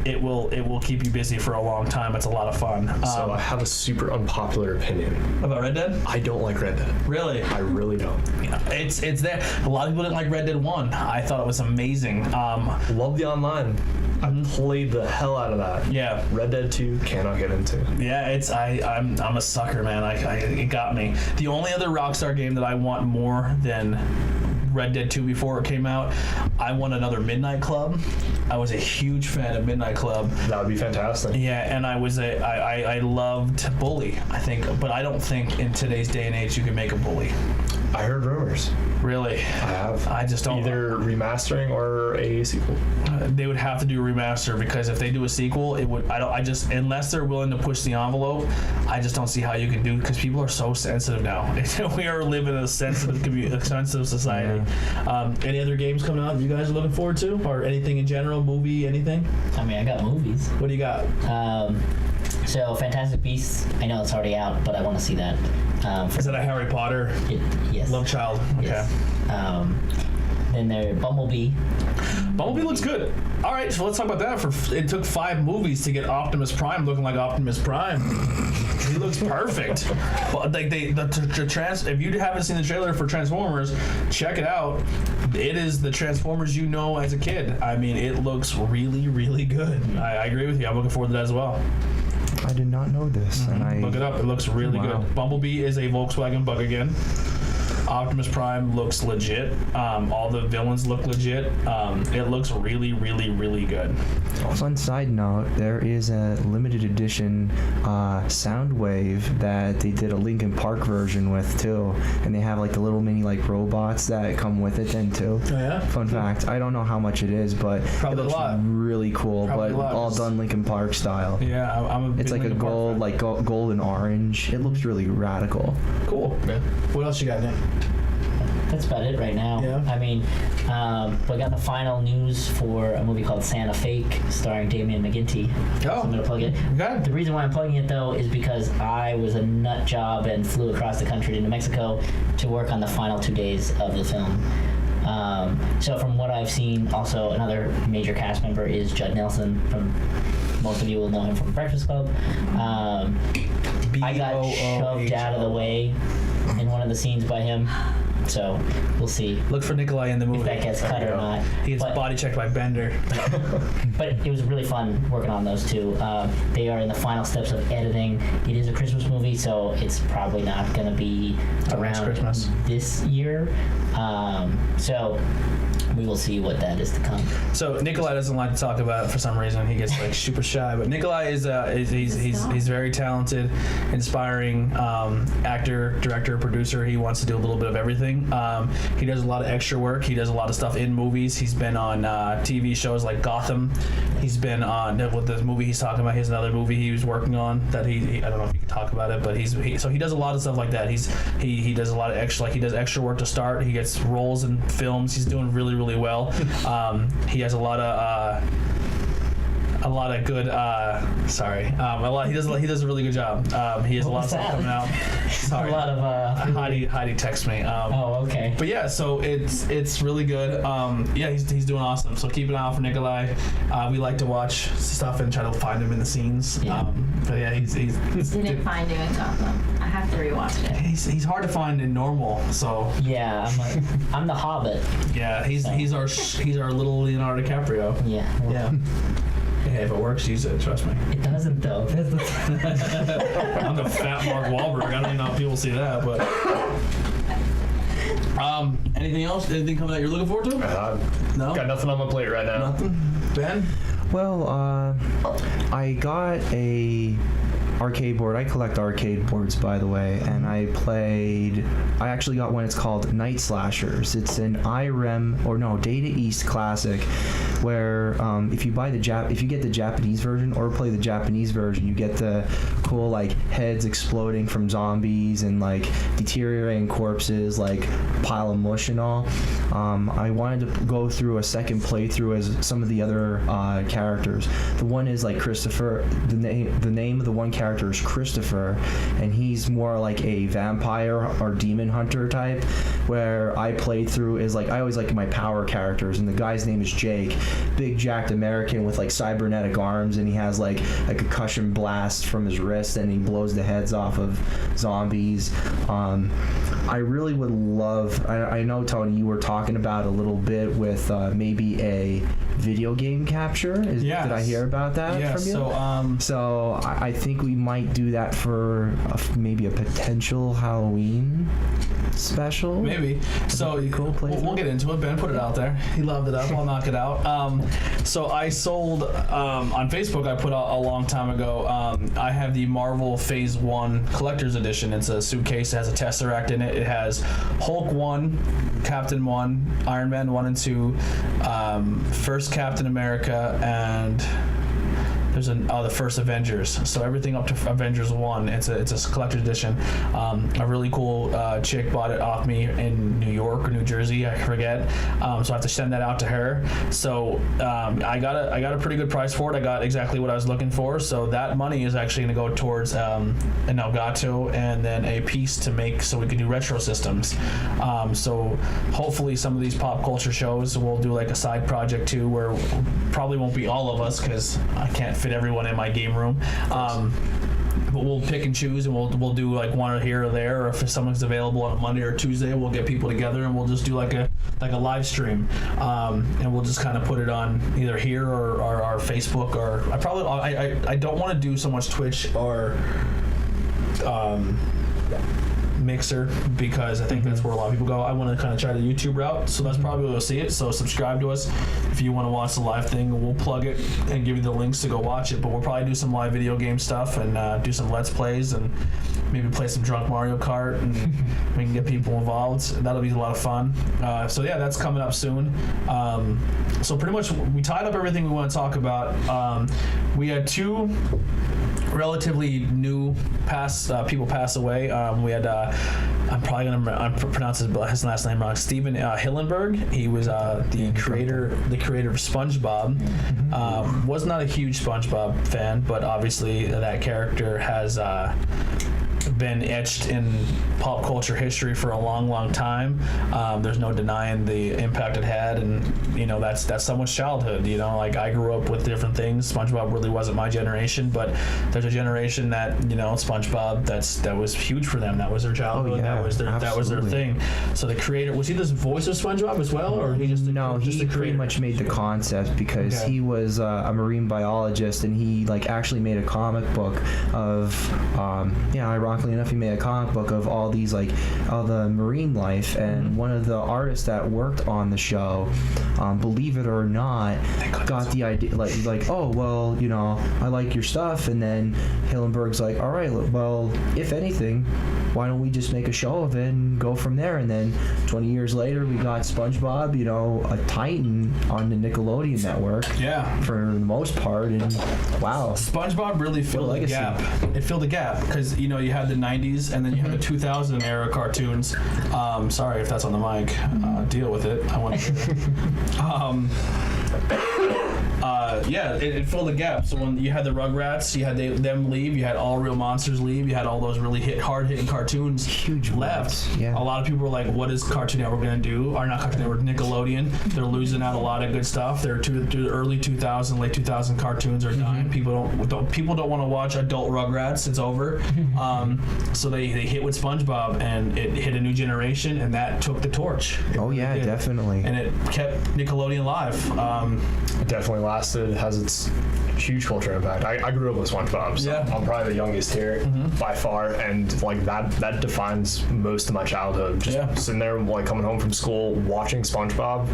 S3: it will keep you busy for a long time. It's a lot of fun.
S4: So I have a super unpopular opinion
S3: About Red Dead?
S4: I don't like Red Dead.
S3: Really?
S4: I really don't.
S3: It's there. A lot of people didn't like Red Dead 1. I thought it was amazing.
S4: Love the online. I played the hell out of that.
S3: Yeah.
S4: Red Dead 2 cannot get into.
S3: Yeah, I'm a sucker, man. It got me. The only other Rockstar game that I want more than Red Dead 2 before it came out, I want another Midnight Club. I was a huge fan of Midnight Club.
S4: That would be fantastic.
S3: Yeah, and I loved Bully, I think, but I don't think in today's day and age you can make a Bully.
S4: I heard rumors.
S3: Really?
S4: I have.
S3: I just don't.
S4: Either remastering or a sequel.
S3: They would have to do a remaster because if they do a sequel, it would. Unless they're willing to push the envelope, I just don't see how you can do. Because people are so sensitive now. We are living in a sensitive sensitive society. Yeah. Any other games coming out you guys are looking forward to, or anything in general, movie, anything?
S2: I mean, I got movies.
S3: What do you got?
S2: So Fantastic Beasts, I know it's already out, but I want to see that.
S3: Is that a Harry Potter
S2: Yes.
S3: love child? Okay.
S2: Yes. Then there, Bumblebee.
S3: Bumblebee looks good. All right, so let's talk about that. It took 5 movies to get Optimus Prime looking like Optimus Prime. He looks perfect. But like if you haven't seen the trailer for Transformers, check it out. It is the Transformers you know as a kid. I mean, it looks really, really good. I agree with you. I'm looking forward to that as well.
S1: I did not know this. And
S3: Look it up. It looks really good. Bumblebee is a Volkswagen Bug again. Optimus Prime looks legit. All the villains look legit. It looks really, really, really good.
S1: Fun side note, there is a limited edition Soundwave that they did a Linkin Park version with too, and they have like the little mini like robots that come with it then too.
S3: Oh yeah.
S1: Fun fact, I don't know how much it is, but
S3: Probably
S1: it looks
S3: a lot.
S1: really cool.
S3: Probably a lot.
S1: All done Linkin Park style.
S3: Yeah, I'm a big
S1: It's like a
S3: Linkin Park
S1: gold,
S3: fan.
S1: like gold and orange. It looks really radical.
S3: Cool.
S4: Yeah.
S3: What else you got, Nick?
S2: That's about it right now.
S3: Yeah.
S2: I mean, we got the final news for a movie called Santa Fake, starring Damian McGinty. So I'm gonna plug it.
S3: Okay.
S2: The reason why I'm plugging it though is because I was a nut job and flew across the country to New Mexico to work on the final 2 days of the film. So from what I've seen, also another major cast member is Judd Nelson. From most of you will know him from Breakfast Club. I got shoved out of the way in one of the scenes by him. So we'll see
S3: Look for Nikolai in the movie.
S2: if that gets cut or not.
S3: He gets
S2: But-
S3: body checked by Bender.
S2: But it was really fun working on those two. They are in the final steps of editing. It is a Christmas movie, so it's probably not going to be
S3: Next
S2: around
S3: Christmas.
S2: this year. So we will see what that is to come.
S3: So Nikolai doesn't like to talk about it for some reason. He gets like super shy. But Nikolai is he's very talented, inspiring actor, director, producer. He wants to do a little bit of everything. He does a lot of extra work. He does a lot of stuff in movies. He's been on TV shows like Gotham. He's been on with the movie he's talking about. He's another movie he was working on that he I don't know if you can talk about it, but so he does a lot of stuff like that. He does a lot of extra, like he does extra work to start. He gets roles in films. He's doing really, really well. He has a lot of good he does a really good job. He has a lot of stuff coming out. Sorry.
S2: A lot of
S3: Heidi texts me.
S2: okay.
S3: But yeah, so it's really good. Yeah, he's doing awesome. So keep an eye out for Nikolai. We like to watch stuff and try to find him in the scenes.
S2: Yeah.
S3: But yeah, he's
S6: Didn't find him in Gotham. I have to rewatch it.
S3: he's hard to find in normal. So
S2: Yeah, I'm the Hobbit.
S3: yeah, he's our little Leonardo DiCaprio.
S2: Yeah. well,
S3: Yeah. Hey, if it works, use it. Trust me.
S2: It doesn't though.
S3: I'm the fat Mark Wahlberg. I don't know if people see that, but. Anything else? Anything coming out you're looking forward to? No.
S4: Got nothing on my plate right now.
S3: Nothing. Ben.
S1: Well, I got a arcade board. I collect arcade boards, by the way, and I actually got one. It's called Night Slashers. It's an Data East classic, where if you get the Japanese version or play the Japanese version, you get the cool like heads exploding from zombies and like deteriorating corpses, like pile of mush and all. I wanted to go through a second playthrough as some of the other characters. The one is like Christopher. The name of the one character is Christopher, and he's more like a vampire or demon hunter type. Where I played through is like I always like my power characters, and the guy's name is Jake, big jacked American with like cybernetic arms, and he has like a concussion blast from his wrist, and he blows the heads off of zombies. I really would love. I know, Tony, you were talking about a little bit with maybe a video game capture.
S3: Yes.
S1: Did I hear about that from you? So I think we might do that for maybe a potential Halloween special.
S3: Maybe. So
S1: cool
S3: we'll get into it. Ben put it out there. He loved it up. I'll knock it out. So I sold on Facebook. I put out a long time ago. I have the Marvel Phase 1 Collector's Edition. It's a suitcase. It has a Tesseract in it. It has Hulk 1, Captain 1, Iron Man 1 and 2, first Captain America, and there's the first Avengers. So everything up to Avengers 1. It's a collector's edition. A really cool chick bought it off me in New York or New Jersey, I forget. So I have to send that out to her. So I got a pretty good price for it. I got exactly what I was looking for. So that money is actually going to go towards an Elgato and then a piece to make so we can do retro systems. So hopefully some of these pop culture shows we'll do like a side project too, where probably won't be all of us because I can't fit everyone in my game room. But we'll pick and choose, and we'll do like one or here or there, or if someone's available on a Monday or Tuesday, we'll get people together and we'll just do like a live stream, and we'll just kind of put it on either here or our Facebook, or I don't want to do so much Twitch or Mixer, because I think that's where a lot of people go. I want to kind of try the YouTube route, so that's probably where you'll see it. So subscribe to us if you want to watch the live thing. We'll plug it and give you the links to go watch it, but we'll probably do some live video game stuff and do some Let's Plays and maybe play some drunk Mario Kart, and we can get people involved. That'll be a lot of fun. So yeah, that's coming up soon. So pretty much we tied up everything we want to talk about. We had 2 relatively new people pass away. We had I'm probably gonna pronounce his last name wrong. Steven Hillenburg. He was the creator of SpongeBob. Was not a huge SpongeBob fan, but obviously that character has been etched in pop culture history for a long time. There's no denying the impact it had, and that's someone's childhood. Like I grew up with different things. SpongeBob really wasn't my generation, but there's a generation that SpongeBob that was huge for them. That was their childhood.
S1: Oh, yeah,
S3: that was their thing. So the creator, was he the voice of SpongeBob as well, or he just
S1: he pretty much made the concept, because he was a marine biologist, and he actually made a comic book of ironically enough, he made a comic book of all these all the marine life, and one of the artists that worked on the show, believe it or not, got the idea oh well, I like your stuff, and then Hillenburg's like, all right, well, if anything, why don't we just make a show of it and go from there? And then 20 years later, we got SpongeBob, a titan on the Nickelodeon network. Yeah. For the most part, and wow.
S3: SpongeBob really filled the gap. It filled the gap because you had the 90s and then you had the 2000 era cartoons. Sorry if that's on the mic. Deal with it. I want to. It filled the gap. So when you had the Rugrats, you had them leave, you had All Real Monsters leave, you had all those really hard-hitting cartoons left. Yeah. A lot of people were like, what is Cartoon Network going to do? Or not Cartoon Network, Nickelodeon. They're losing out a lot of good stuff. They're to the early 2000, late 2000 cartoons are dying. People don't want to watch adult Rugrats. It's over. So they hit with SpongeBob, and it hit a new generation, and that took the torch.
S1: Definitely.
S3: And it kept Nickelodeon alive.
S4: It definitely lasted, has its huge culture impact. I grew up with SpongeBob, so I'm probably the youngest here by far, and that defines most of my childhood. Just sitting there, coming home from school, watching SpongeBob.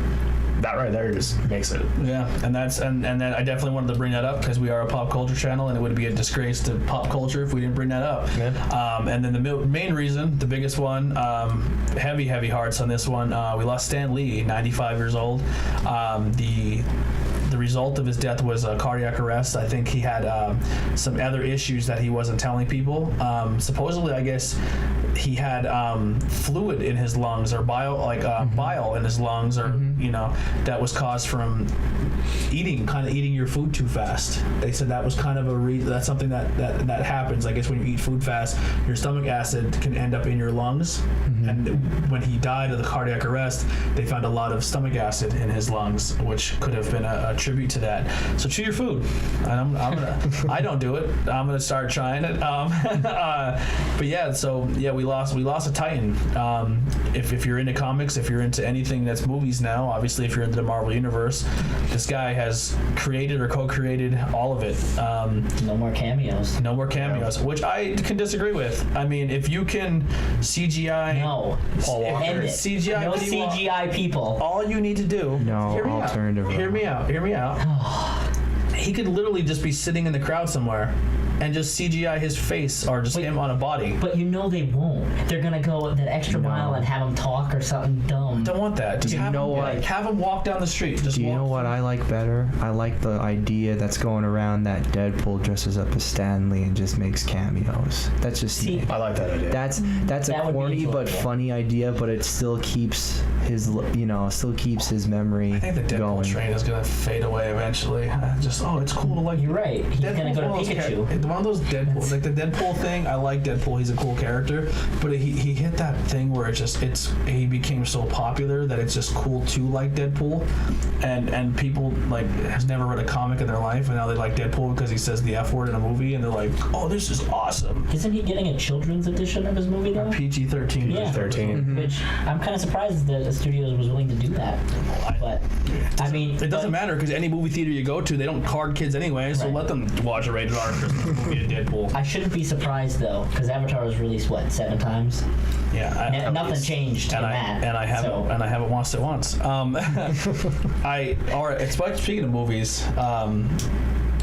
S4: That right there just makes it. Yeah, and then I definitely wanted to bring that up because we are a pop culture channel, and it would be a disgrace to pop culture if we didn't bring that up. Yeah. And then the main reason, the biggest one, heavy hearts on this one. We lost Stan Lee, 95 years old. The result of his death was a cardiac arrest. I think he had some other issues that he wasn't telling people. Supposedly, I guess he had fluid in his lungs, or bile in his lungs, or that was caused from eating your food too fast. They said that was kind of that's something that happens. I guess when you eat food fast, your stomach acid can end up in your lungs. And when he died of the cardiac arrest, they found a lot of stomach acid in his lungs, which could have been a tribute to that. So chew your food. And I don't do it. I'm gonna start trying it. But we lost a titan. If you're into comics, if you're into anything that's movies now, obviously if you're into the Marvel universe, this guy has created or co-created all of it.
S2: No more cameos,
S3: which I can disagree with. I mean, if you can CGI
S4: Paul Walker,
S3: CGI,
S2: no CGI people,
S3: all you need to do, hear me out. He could literally just be sitting in the crowd somewhere and just CGI his face, or just him on a body.
S2: But they won't. They're gonna go that extra mile and have him talk or something dumb.
S3: Don't want that. Just have him walk down the street.
S1: Do you know what I like better? I like the idea that's going around that Deadpool dresses up as Stan Lee and just makes cameos. That's just me.
S4: I like that idea.
S1: That's a corny but funny idea, but it still keeps his memory. I
S3: think the Deadpool
S1: going.
S3: train is gonna fade away eventually. It's cool to
S2: You're right. He's gonna go to Pikachu.
S3: One of those Deadpool, the Deadpool thing. I like Deadpool. He's a cool character, but he hit that thing where he became so popular that it's just cool to like Deadpool, and people has never read a comic in their life, and now they like Deadpool because he says the F word in a movie, and they're like, oh, this is awesome.
S2: Isn't he getting a children's edition of his movie though?
S3: PG-13.
S2: Yeah.
S4: 13.
S2: Which I'm kind of surprised that the studios was willing to do that. But I mean,
S3: it doesn't matter because any movie theater you go to, they don't card kids anyway, so let them watch a rated R Christmas movie of Deadpool.
S2: I shouldn't be surprised though, because Avatar was released 7 times.
S3: Yeah,
S2: nothing changed in that.
S3: And I haven't watched it once. Speaking of movies,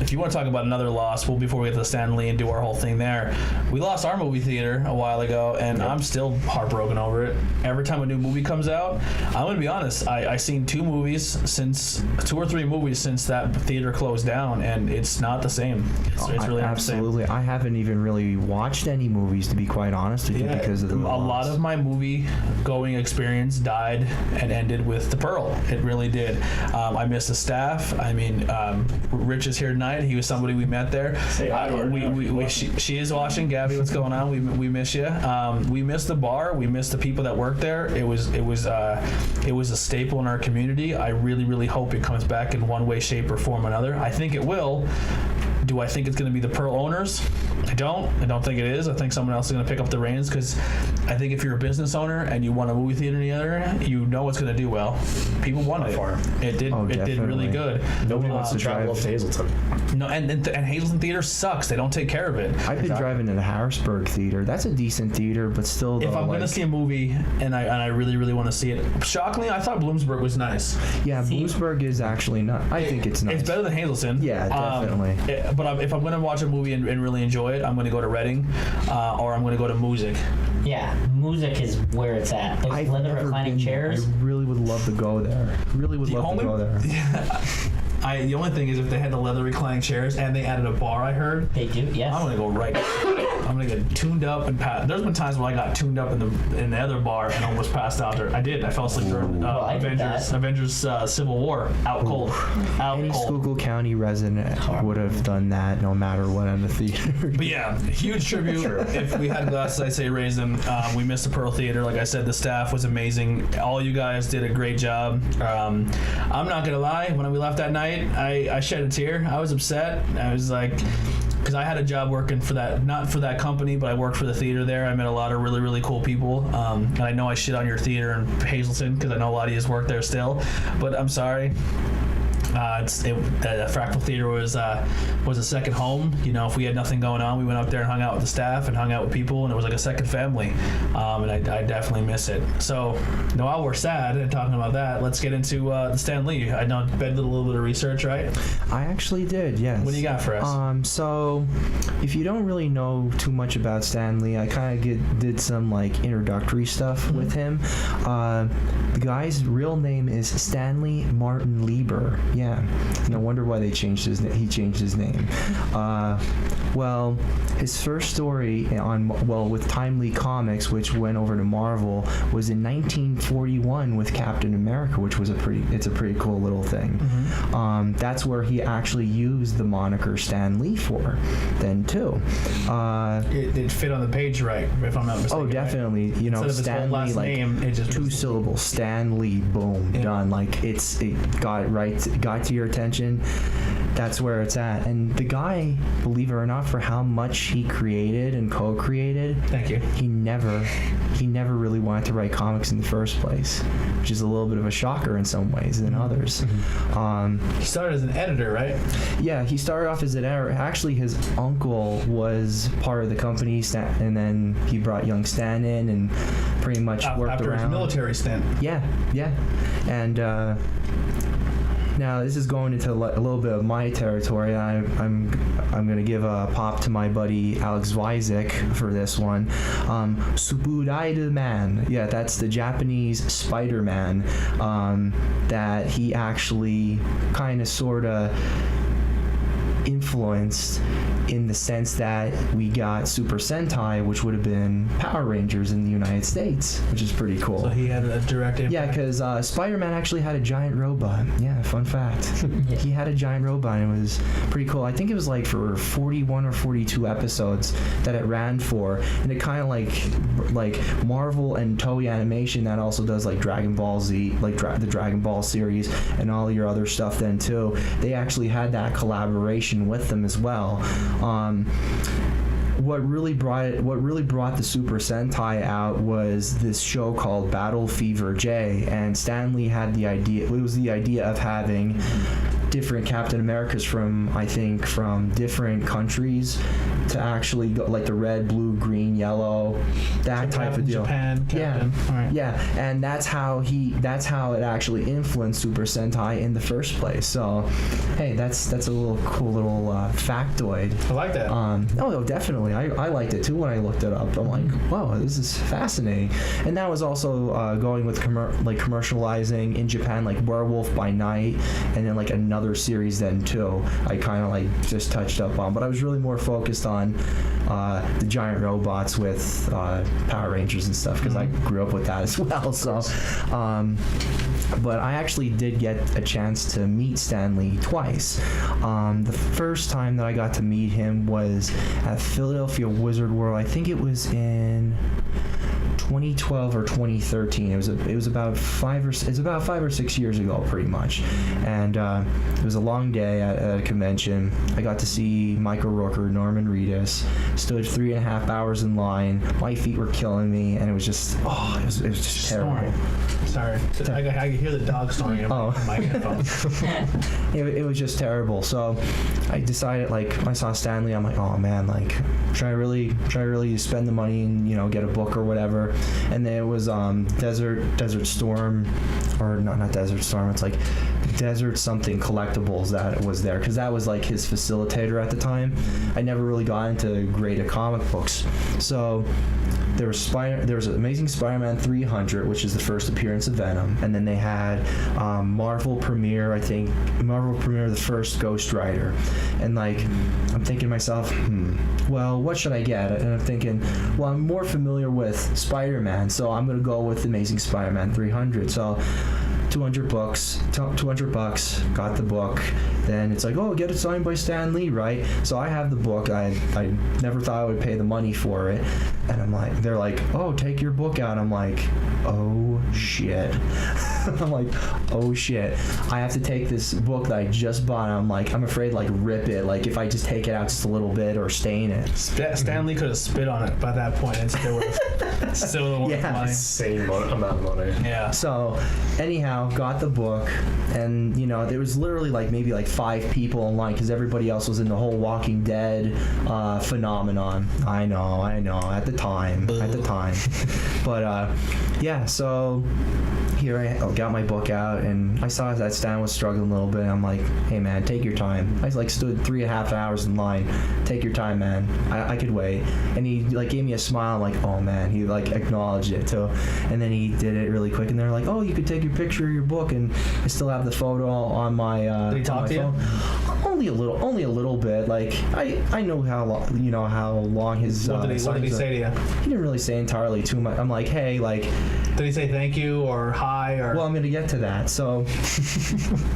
S3: if you want to talk about another loss, before we get to Stan Lee and do our whole thing there, we lost our movie theater a while ago, and I'm still heartbroken over it. Every time a new movie comes out, I'm going to be honest, I seen 2 or 3 movies since that theater closed down, and it's not the same. It's really not the same.
S1: Absolutely. I haven't even really watched any movies, to be quite honest with you, because of the loss.
S3: A lot of my movie-going experience died and ended with The Pearl. It really did. I miss the staff. I mean, Rich is here tonight. He was somebody we met there.
S5: Say hi to her.
S3: She is watching. Gabby, what's going on? We miss you. We miss the bar. We miss the people that work there. It was a staple in our community. I really, really hope it comes back in one way, shape, or form or another. I think it will. Do I think it's going to be the Pearl owners? I don't think it is. I think someone else is going to pick up the reins, because I think if you're a business owner and you want a movie theater together, you know it's going to do well. People want it. It did really good.
S4: Nobody wants to travel up to Hazleton.
S3: No, and Hazleton Theater sucks. They don't take care of it.
S1: I've been driving to the Harrisburg Theater. That's a decent theater, but still.
S3: If I'm going to see a movie and I really, really want to see it, shockingly, I thought Bloomsburg was nice.
S1: Yeah, Bloomsburg is actually not. I think it's nice.
S3: It's better than Hazleton.
S1: Yeah, definitely.
S3: But if I'm going to watch a movie and really enjoy it, I'm going to go to Reading, or I'm going to go to Music.
S2: Yeah, Music is where it's at. Those leather reclining chairs.
S1: I really would love to go there. Really would love to go there.
S3: The only thing is, if they had the leather reclining chairs and they added a bar, I heard.
S2: They do, yes.
S3: I'm gonna go right. I'm gonna get tuned up and pass. There's been times when I got tuned up in the other bar and almost passed out there. I did. I fell asleep during Avengers Civil War. Out cold.
S1: Any Schuylkill County resident would have done that, no matter what, in the theater.
S3: But yeah, huge tribute. If we had glasses, I'd say raise them. We missed the Pearl Theater. Like I said, the staff was amazing. All you guys did a great job. I'm not gonna lie. When we left that night, I shed a tear. I was upset. I was like, because I had a job working for that, not for that company, but I worked for the theater there. I met a lot of really, really cool people. And I know I shit on your theater in Hazleton, because I know a lot of you work there still. But I'm sorry. The Fractal Theater was a second home. You know, if we had nothing going on, we went up there and hung out with the staff and hung out with people, and it was like a second family. And I definitely miss it. So, while we're sad and talking about that, let's get into the Stan Lee. I know Ben did a little bit of research, right?
S1: I actually did, yes.
S3: What do you got for us?
S1: So, if you don't really know too much about Stan Lee, I kind of did some introductory stuff with him. The guy's real name is Stanley Martin Lieber. Yeah, no wonder why he changed his name. Well, his first story with Timely Comics, which went over to Marvel, was in 1941 with Captain America, which was a pretty cool little thing. Mm-hmm. That's where he actually used the moniker Stan Lee for, then too.
S3: It fit on the page right, if I'm not mistaken.
S1: Oh, definitely. Right? You know, Stan Lee,
S3: name, it just
S1: 2 syllables. Stan Lee, boom, done. It got to your attention. That's where it's at. And the guy, believe it or not, for how much he created and co-created,
S3: thank you,
S1: he never really wanted to write comics in the first place, which is a little bit of a shocker in some ways than others.
S3: Mm-hmm. He started as an editor, right?
S1: Yeah, he started off as an editor. Actually, his uncle was part of the company, and then he brought young Stan in and pretty much worked
S3: after
S1: around.
S3: His military stint.
S1: Yeah, and now this is going into a little bit of my territory. I'm going to give a pop to my buddy Alex Wyzik for this one. Subudai Man. Yeah, that's the Japanese Spider-Man that he actually kind of sort of influenced, in the sense that we got Super Sentai, which would have been Power Rangers in the United States, which is pretty cool.
S3: So he had a direct impact.
S1: Yeah, because Spider-Man actually had a giant robot. Yeah, fun fact.
S2: Yeah.
S1: He had a giant robot, and it was pretty cool. I think it was for 41 or 42 episodes that it ran for, and it kind of like Marvel and Toei Animation that also does Dragon Ball Z, the Dragon Ball series, and all your other stuff then too. They actually had that collaboration with them as well. What really brought the Super Sentai out was this show called Battle Fever J, and Stan Lee had the idea. It was the idea of having different Captain Americas from different countries to actually go, like the red, blue, green, yellow, that type of deal.
S3: Japan, Captain.
S1: Yeah,
S3: All right.
S1: yeah, and that's how it actually influenced Super Sentai in the first place. So, hey, that's a little cool little factoid.
S3: I like that.
S1: Oh, definitely. I liked it too when I looked it up. I'm like, wow, this is fascinating. And that was also going with commercializing in Japan, like Werewolf by Night, and then like another series then too. I kind of like just touched up on, but I was really more focused on the giant robots with Power Rangers and stuff because I grew up with that as well. So, but I actually did get a chance to meet Stan Lee twice. The first time that I got to meet him was at Philadelphia Wizard World. I think it was in 2012 or 2013. It was about 5 or 6 years ago, pretty much. And it was a long day at a convention. I got to see Michael Rooker, Norman Reedus. Stood 3.5 hours in line. My feet were killing me, and it was just it was just terrible.
S3: Sorry, I could hear the dog snoring in my headphones.
S1: It was just terrible. So I decided, like, I saw Stan Lee, I'm like, oh man, like, should I really spend the money and get a book or whatever? And then it was Desert Storm, or not Desert Storm, it's like Desert something collectibles that was there, because that was like his facilitator at the time. I never really got into graded comic books, so there was Amazing Spider-Man 300, which is the first appearance of Venom, and then they had Marvel Premiere the first Ghost Rider, and like I'm thinking to myself, well, what should I get? And I'm thinking, well, I'm more familiar with Spider-Man, so I'm gonna go with Amazing Spider-Man 300. So $200, got the book. Then it's like, oh, get it signed by Stan Lee, right? So I have the book. I never thought I would pay the money for it. And I'm like, they're like, oh, take your book out. I'm like, oh shit. I'm like, oh shit. I have to take this book that I just bought. And I'm like, I'm afraid like rip it. Like if I just take it out just a little bit or stain it.
S3: Stan Lee could have spit on it by that point and still would have money.
S4: Insane amount of money.
S3: Yeah.
S1: So anyhow, got the book, and there was literally like maybe like 5 people in line because everybody else was in the whole Walking Dead phenomenon. I know at the time but yeah, so here I got my book out, and I saw that Stan was struggling a little bit. I'm like, hey man, take your time. I like stood 3.5 hours in line. Take your time, man. I could wait. And he like gave me a smile. I'm like, oh man, he like acknowledged it too. And then he did it really quick, and they're like, oh, you could take your picture of your book, and I still have the photo on my
S3: did he talk to
S1: phone. Only a little bit. Like I know how long his
S3: what did he say to you?
S1: He didn't really say entirely too much. I'm like, hey, like,
S3: did he say thank you or hi or?
S1: Well, I'm gonna get to that. So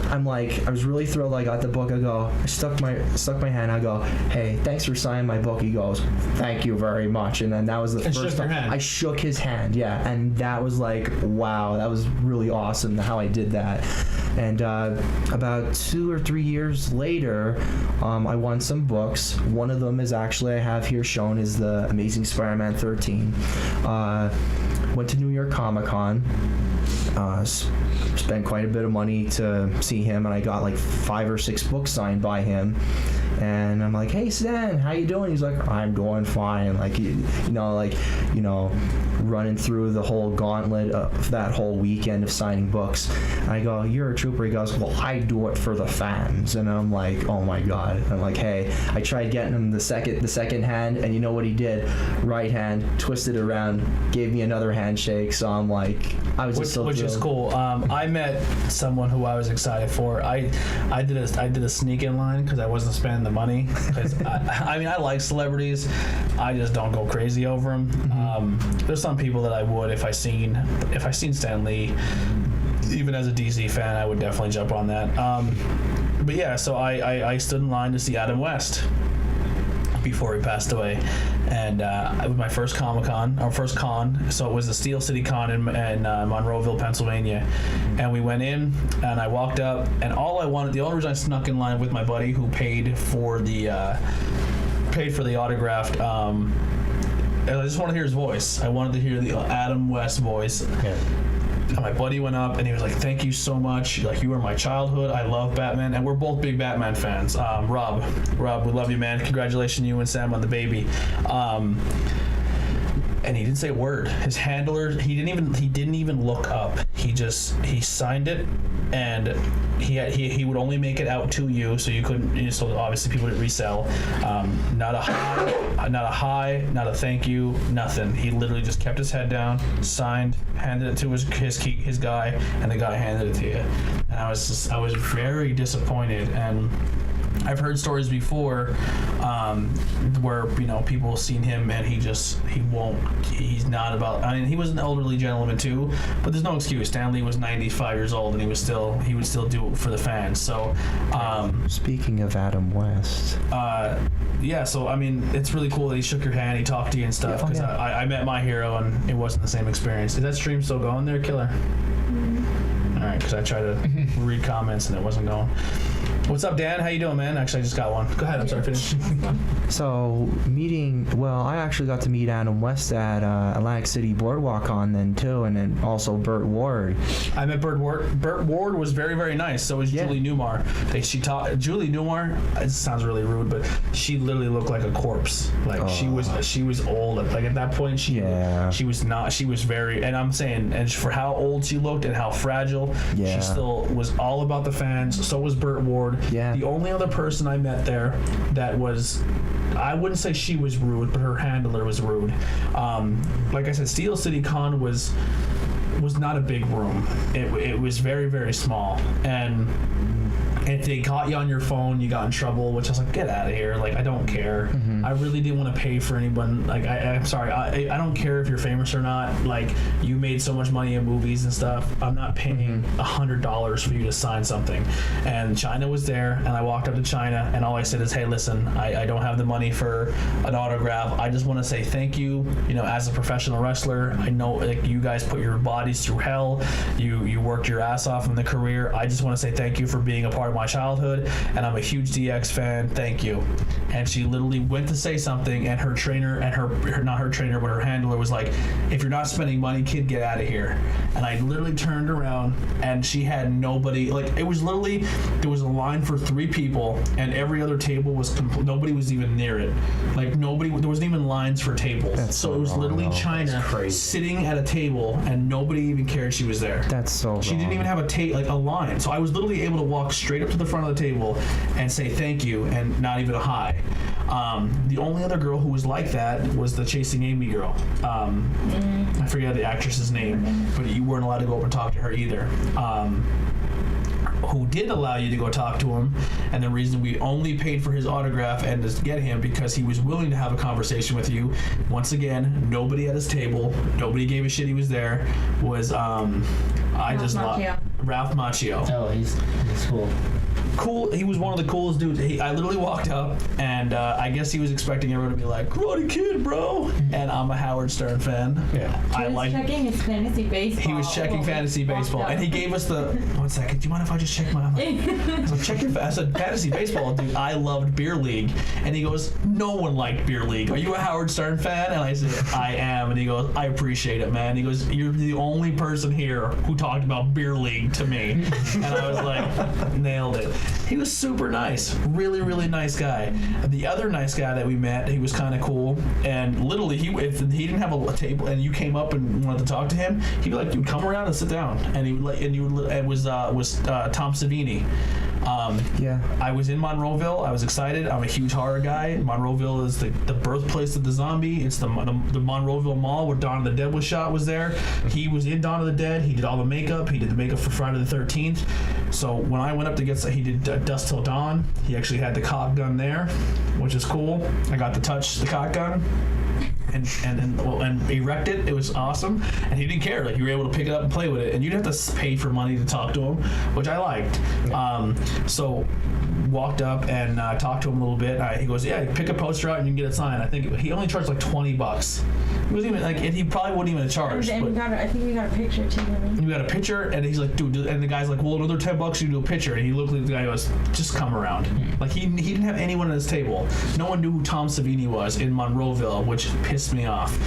S1: I'm like, I was really thrilled. I got the book. I stuck my hand. I go, hey, thanks for signing my book. He goes, thank you very much. And then that was the first time I shook his hand. Yeah, and that was like, wow, that was really awesome how I did that. And about 2 or 3 years later, I won some books. One of them is actually I have here shown is the Amazing Spider-Man 13. Went to New York Comic Con. Spent quite a bit of money to see him, and I got like 5 or 6 books signed by him. And I'm like, hey Stan, how you doing? He's like, I'm doing fine. Like, running through the whole gauntlet of that whole weekend of signing books. And I go, you're a trooper. He goes, well, I do it for the fans. And I'm like, oh my god. And I'm like, hey, I tried getting him the second hand, and you know what he did? Right hand, twisted around, gave me another handshake. So I'm like, I was just so
S3: which
S1: thrilled.
S3: Is cool. I met someone who I was excited for. I did a sneak in line because I wasn't spending the money. Because I like celebrities. I just don't go crazy over them. There's some people that I would if I seen Stan Lee. Even as a DC fan, I would definitely jump on that. But yeah, so I stood in line to see Adam West before he passed away, and it was my first first con. So it was the Steel City Con in Monroeville, Pennsylvania, and we went in, and I walked up, and the only reason I snuck in line with my buddy who paid for the autographed. I just want to hear his voice. I wanted to hear the Adam West voice.
S1: Yeah.
S3: And my buddy went up and he was like, "Thank you so much. Like, you were my childhood. I love Batman." And we're both big Batman fans. Rob, we love you, man. Congratulations, you and Sam on the baby. And he didn't say a word. His handler, he didn't even look up. He signed it, and he would only make it out to you, so you couldn't. So obviously people didn't resell. Not a hi, not a thank you, nothing. He literally just kept his head down, signed, handed it to his guy, and the guy handed it to you. And I was very disappointed. And I've heard stories before where people have seen him and he's not about. I mean, he was an elderly gentleman too, but there's no excuse. Stan Lee was 95 years old and he would still do it for the fans. So
S1: speaking of Adam West,
S3: yeah. So I mean, it's really cool that he shook your hand, he talked to you and stuff. Because I met my hero and it wasn't the same experience. Is that stream still going there, Killer? All right, because I tried to read comments and it wasn't going. What's up, Dan? How you doing, man? Actually, I just got one. Go ahead. I'm sorry. Finish.
S1: So I actually got to meet Adam West at Atlantic City Boardwalk Con then too, and then also Burt Ward.
S3: I met Burt Ward. Burt Ward was very, very nice. So was Julie Newmar. Julie Newmar. It sounds really rude, but she literally looked like a corpse. Like she was old. Like at that point, she was not. She was very. And I'm saying, and for how old she looked and how fragile, she still was all about the fans. So was Burt Ward.
S1: Yeah.
S3: The only other person I met there that was, I wouldn't say she was rude, but her handler was rude. Like I said, Steel City Con was not a big room. It was very, very small. And if they caught you on your phone, you got in trouble, which I was like, get out of here. Like, I don't care. Mm-hmm. I really didn't want to pay for anyone. Like, I'm sorry. I don't care if you're famous or not. Like, you made so much money in movies and stuff. I'm not paying $100 for you to sign something. And China was there, and I walked up to China, and all I said is, hey, listen, I don't have the money for an autograph. I just want to say thank you. As a professional wrestler, I know like you guys put your bodies through hell. You worked your ass off in the career. I just want to say thank you for being a part of my childhood, and I'm a huge DX fan. Thank you. And she literally went to say something, and her trainer and her not her trainer, but her handler was like, if you're not spending money, kid, get out of here. And I literally turned around, and she had nobody. Like, it was literally, there was a line for 3 people, and every other table was nobody was even near it. Like, nobody, there wasn't even lines for tables.
S1: That's
S3: so it was literally China sitting at a table, and nobody even cared she was there.
S1: That's so wrong.
S3: She didn't even have a line. So I was literally able to walk straight up to the front of the table and say thank you, and not even a hi. The only other girl who was like that was the Chasing Amy girl. I forget the actress's name, but you weren't allowed to go up and talk to her either. Who did allow you to go talk to him, and the reason we only paid for his autograph and to get him because he was willing to have a conversation with you. Once again, nobody at his table, nobody gave a shit he was there, was Ralph Macchio.
S2: Oh, he's cool.
S3: Cool. He was one of the coolest dudes. I literally walked up, and I guess he was expecting everyone to be like, Karate Kid, bro. And I'm a Howard Stern fan. Yeah.
S6: He was checking his fantasy baseball.
S3: He was checking fantasy baseball, and he gave us the. 1 second. Do you mind if I just check my? I was like, check your. I said fantasy baseball, dude. I loved Beer League, and he goes, no one liked Beer League. Are you a Howard Stern fan? And I said, I am. And he goes, I appreciate it, man. He goes, you're the only person here who talked about Beer League to me, and I was like, nailed it. He was super nice, really, really nice guy. The other nice guy that we met, he was kind of cool, and literally, if he didn't have a table, and you came up and wanted to talk to him, he'd be like, "Dude, come around and sit down." And he would like, and it was Tom Savini. I was in Monroeville. I was excited. I'm a huge horror guy. Monroeville is the birthplace of the zombie. It's the Monroeville Mall where Dawn of the Dead was shot. Was there? He was in Dawn of the Dead. He did all the makeup. He did the makeup for Friday the 13th. So when I went up to get, he did Dusk Till Dawn. He actually had the cock gun there, which is cool. I got to touch the cock gun and erect it. It was awesome, and he didn't care. Like, you were able to pick it up and play with it, and you'd have to pay for money to talk to him, which I liked. So walked up and talked to him a little bit. He goes, yeah, pick a poster out and you can get it signed. I think he only charged like $20. It wasn't even like, he probably wouldn't even charge.
S7: And I think we got a picture too.
S3: We got a picture, and he's like, dude, and the guy's like, well, another $10 you do a picture. And he looked at the guy and goes, just come around. Like he didn't have anyone at his table. No one knew who Tom Savini was in Monroeville, which pissed me off.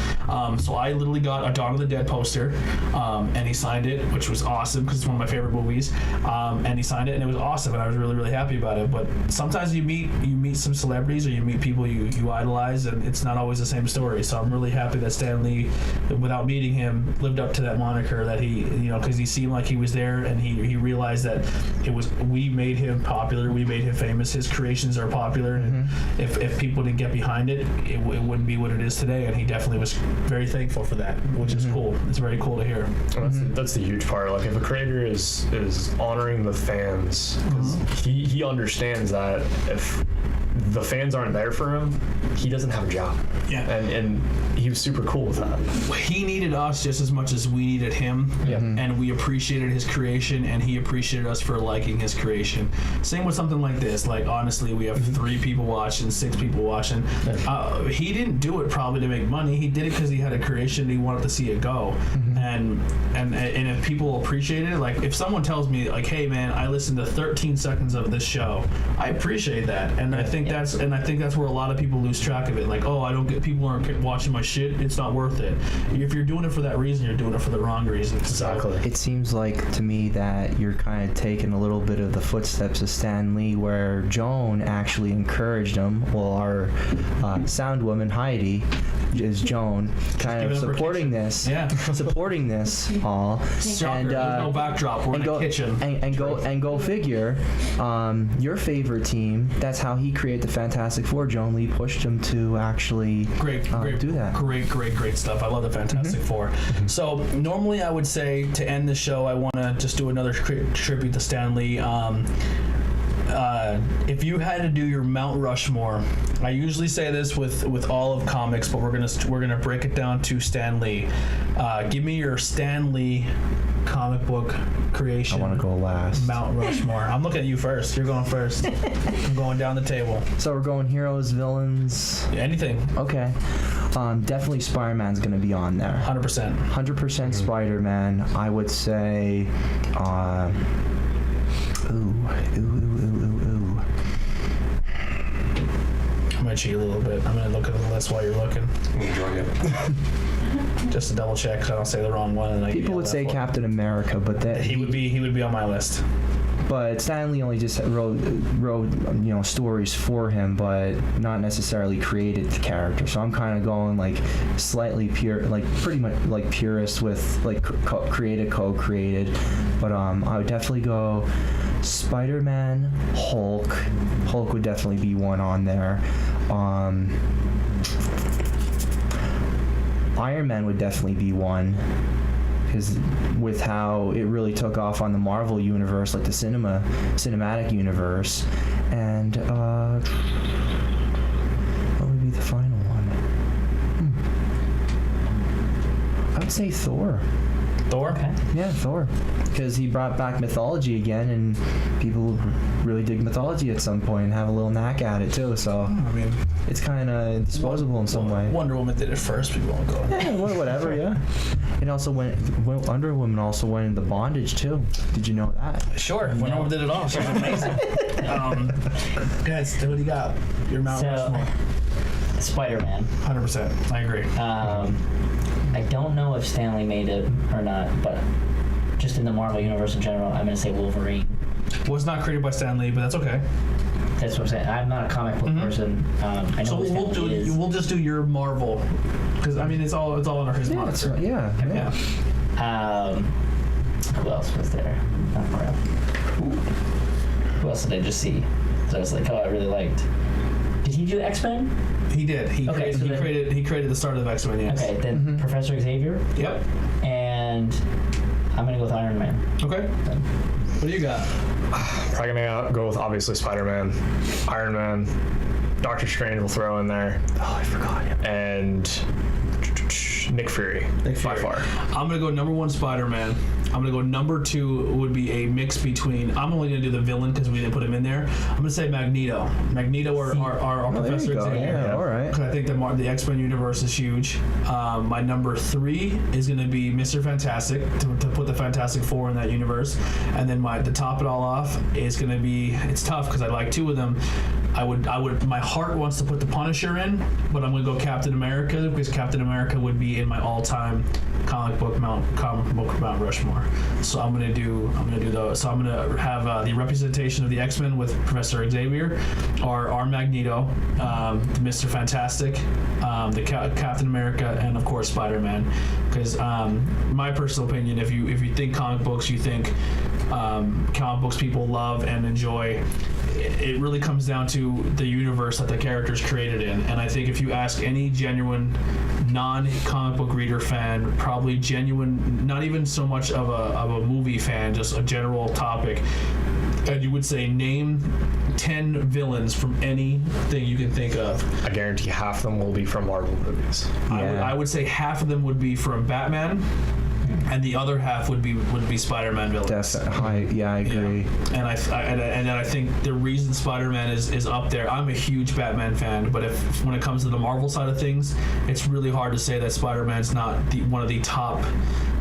S3: So I literally got a Dawn of the Dead poster, and he signed it, which was awesome because it's one of my favorite movies. And he signed it, and it was awesome, and I was really, really happy about it. But sometimes you meet some celebrities, or you meet people you idolize, and it's not always the same story. So I'm really happy that Stan Lee, without meeting him, lived up to that moniker that he, because he seemed like he was there, and he realized that we made him popular, we made him famous, his creations are popular, and if people didn't get behind it, it wouldn't be what it is today, and he definitely was very thankful for that, which is cool. It's very cool to hear.
S4: That's the huge part. Like, if a creator is honoring the fans, 'cause he understands that if the fans aren't there for him, he doesn't have a job.
S3: Yeah.
S4: And he was super cool with that.
S3: He needed us just as much as we needed him, and we appreciated his creation, and he appreciated us for liking his creation. Same with something like this. Like, honestly, we have 3 people watching, 6 people watching. He didn't do it probably to make money. He did it because he had a creation and he wanted to see it go. And if people appreciate it, like if someone tells me like, hey man, I listened to 13 seconds of this show, I appreciate that, and I think that's where a lot of people lose track of it. Like, oh, people aren't watching my shit, it's not worth it. If you're doing it for that reason, you're doing it for the wrong reason.
S4: Exactly.
S1: It seems like to me that you're kind of taking a little bit of the footsteps of Stan Lee, where Joan actually encouraged him. Well, our sound woman Heidi is Joan, kind of supporting this, supporting this all.
S3: Shocker,
S1: and
S3: there's no backdrop. We're in the kitchen.
S1: And go figure. Your favorite team. That's how he created the Fantastic Four. Joan Lee pushed him to actually do that.
S3: Great stuff. I love the Fantastic Four. So normally I would say to end the show, I want to just do another tribute to Stan Lee. If you had to do your Mount Rushmore, I usually say this with all of comics, but we're gonna break it down to Stan Lee. Give me your Stan Lee comic book creation.
S1: I want to go last.
S3: Mount Rushmore. I'm looking at you first. You're going first. I'm going down the table.
S1: So we're going heroes, villains.
S3: Anything.
S1: Okay. Definitely Spider-Man's gonna be on there.
S3: 100%.
S1: 100% Spider-Man. I would say. Ooh.
S3: I'm gonna cheat a little bit. I'm gonna look at the list while you're looking.
S8: I'm enjoying it.
S3: Just to double check, so I don't say the wrong one. And
S1: People would say Captain America, but that
S3: he would be on my list.
S1: But Stan Lee only just wrote stories for him, but not necessarily created the character. So I'm kind of going like slightly pure, like pretty much like purist with like created, co-created. But I would definitely go Spider-Man, Hulk. Hulk would definitely be one on there. Iron Man would definitely be one, because with how it really took off on the Marvel universe, like the cinematic universe. And what would be the final one? I would say Thor.
S3: Thor?
S2: Okay.
S1: Yeah, Thor. Because he brought back mythology again, and people really dig mythology at some point and have a little knack at it too. So
S3: I mean,
S1: it's kind of disposable in some way.
S3: Wonder Woman did it first. People won't go.
S1: Yeah, whatever. Yeah. It also Wonder Woman also went into bondage too. Did you know that?
S3: Sure. Wonder Woman did it all. She's amazing. Guys, what do you got? Your Mount Rushmore.
S2: Spider-Man.
S3: 100%. I agree.
S2: I don't know if Stan Lee made it or not, but just in the Marvel universe in general, I'm going to say Wolverine.
S3: Was not created by Stan Lee, but that's okay.
S2: That's what I'm saying. I'm not a comic book person. I know
S3: So
S2: who Stan Lee is.
S3: we'll just do your Marvel, because I mean it's all under his
S1: Yeah, that's
S3: moniker.
S1: right. Yeah.
S2: Who else was there? Oh, crap. Who else did I just see? So I was like, oh, I really liked. Did he do X-Men?
S3: He did. He
S2: Okay,
S3: created the start of X-Men. Yes.
S2: Okay, then Professor Xavier.
S3: Yep.
S2: And I'm gonna go with Iron Man.
S3: Okay. What do you got?
S4: Probably gonna go with obviously Spider-Man, Iron Man, Doctor Strange will throw in there.
S1: Oh, I forgot him.
S4: And Nick Fury. By far.
S3: I'm gonna go number 1 Spider-Man. I'm gonna go number 2 would be a mix between. I'm only gonna do the villain because we didn't put him in there. I'm gonna say Magneto. Magneto or Professor Xavier.
S1: Yeah, all right.
S3: Because I think the X-Men universe is huge. My number 3 is gonna be Mr. Fantastic to put the Fantastic Four in that universe, and then to top it all off is gonna be. It's tough because I like 2 of them. I would. My heart wants to put the Punisher in, but I'm gonna go Captain America because Captain America would be in my all-time comic book Mount Rushmore. So I'm gonna do those. So I'm gonna have the representation of the X-Men with Professor Xavier, our Magneto, Mr. Fantastic, the Captain America, and of course Spider-Man. Because my personal opinion, if you think comic books, you think comic books people love and enjoy. It really comes down to the universe that the characters created in, and I think if you ask any genuine non-comic book reader fan, probably genuine, not even so much of a movie fan, just a general topic, and you would say name 10 villains from anything you can think of.
S4: I guarantee half of them will be from Marvel movies.
S1: Yeah.
S3: I would say half of them would be from Batman, and the other half would be Spider-Man villains.
S1: Definitely. I agree.
S3: Yeah. And then I think the reason Spider-Man is up there. I'm a huge Batman fan, but when it comes to the Marvel side of things, it's really hard to say that Spider-Man's not one of the top.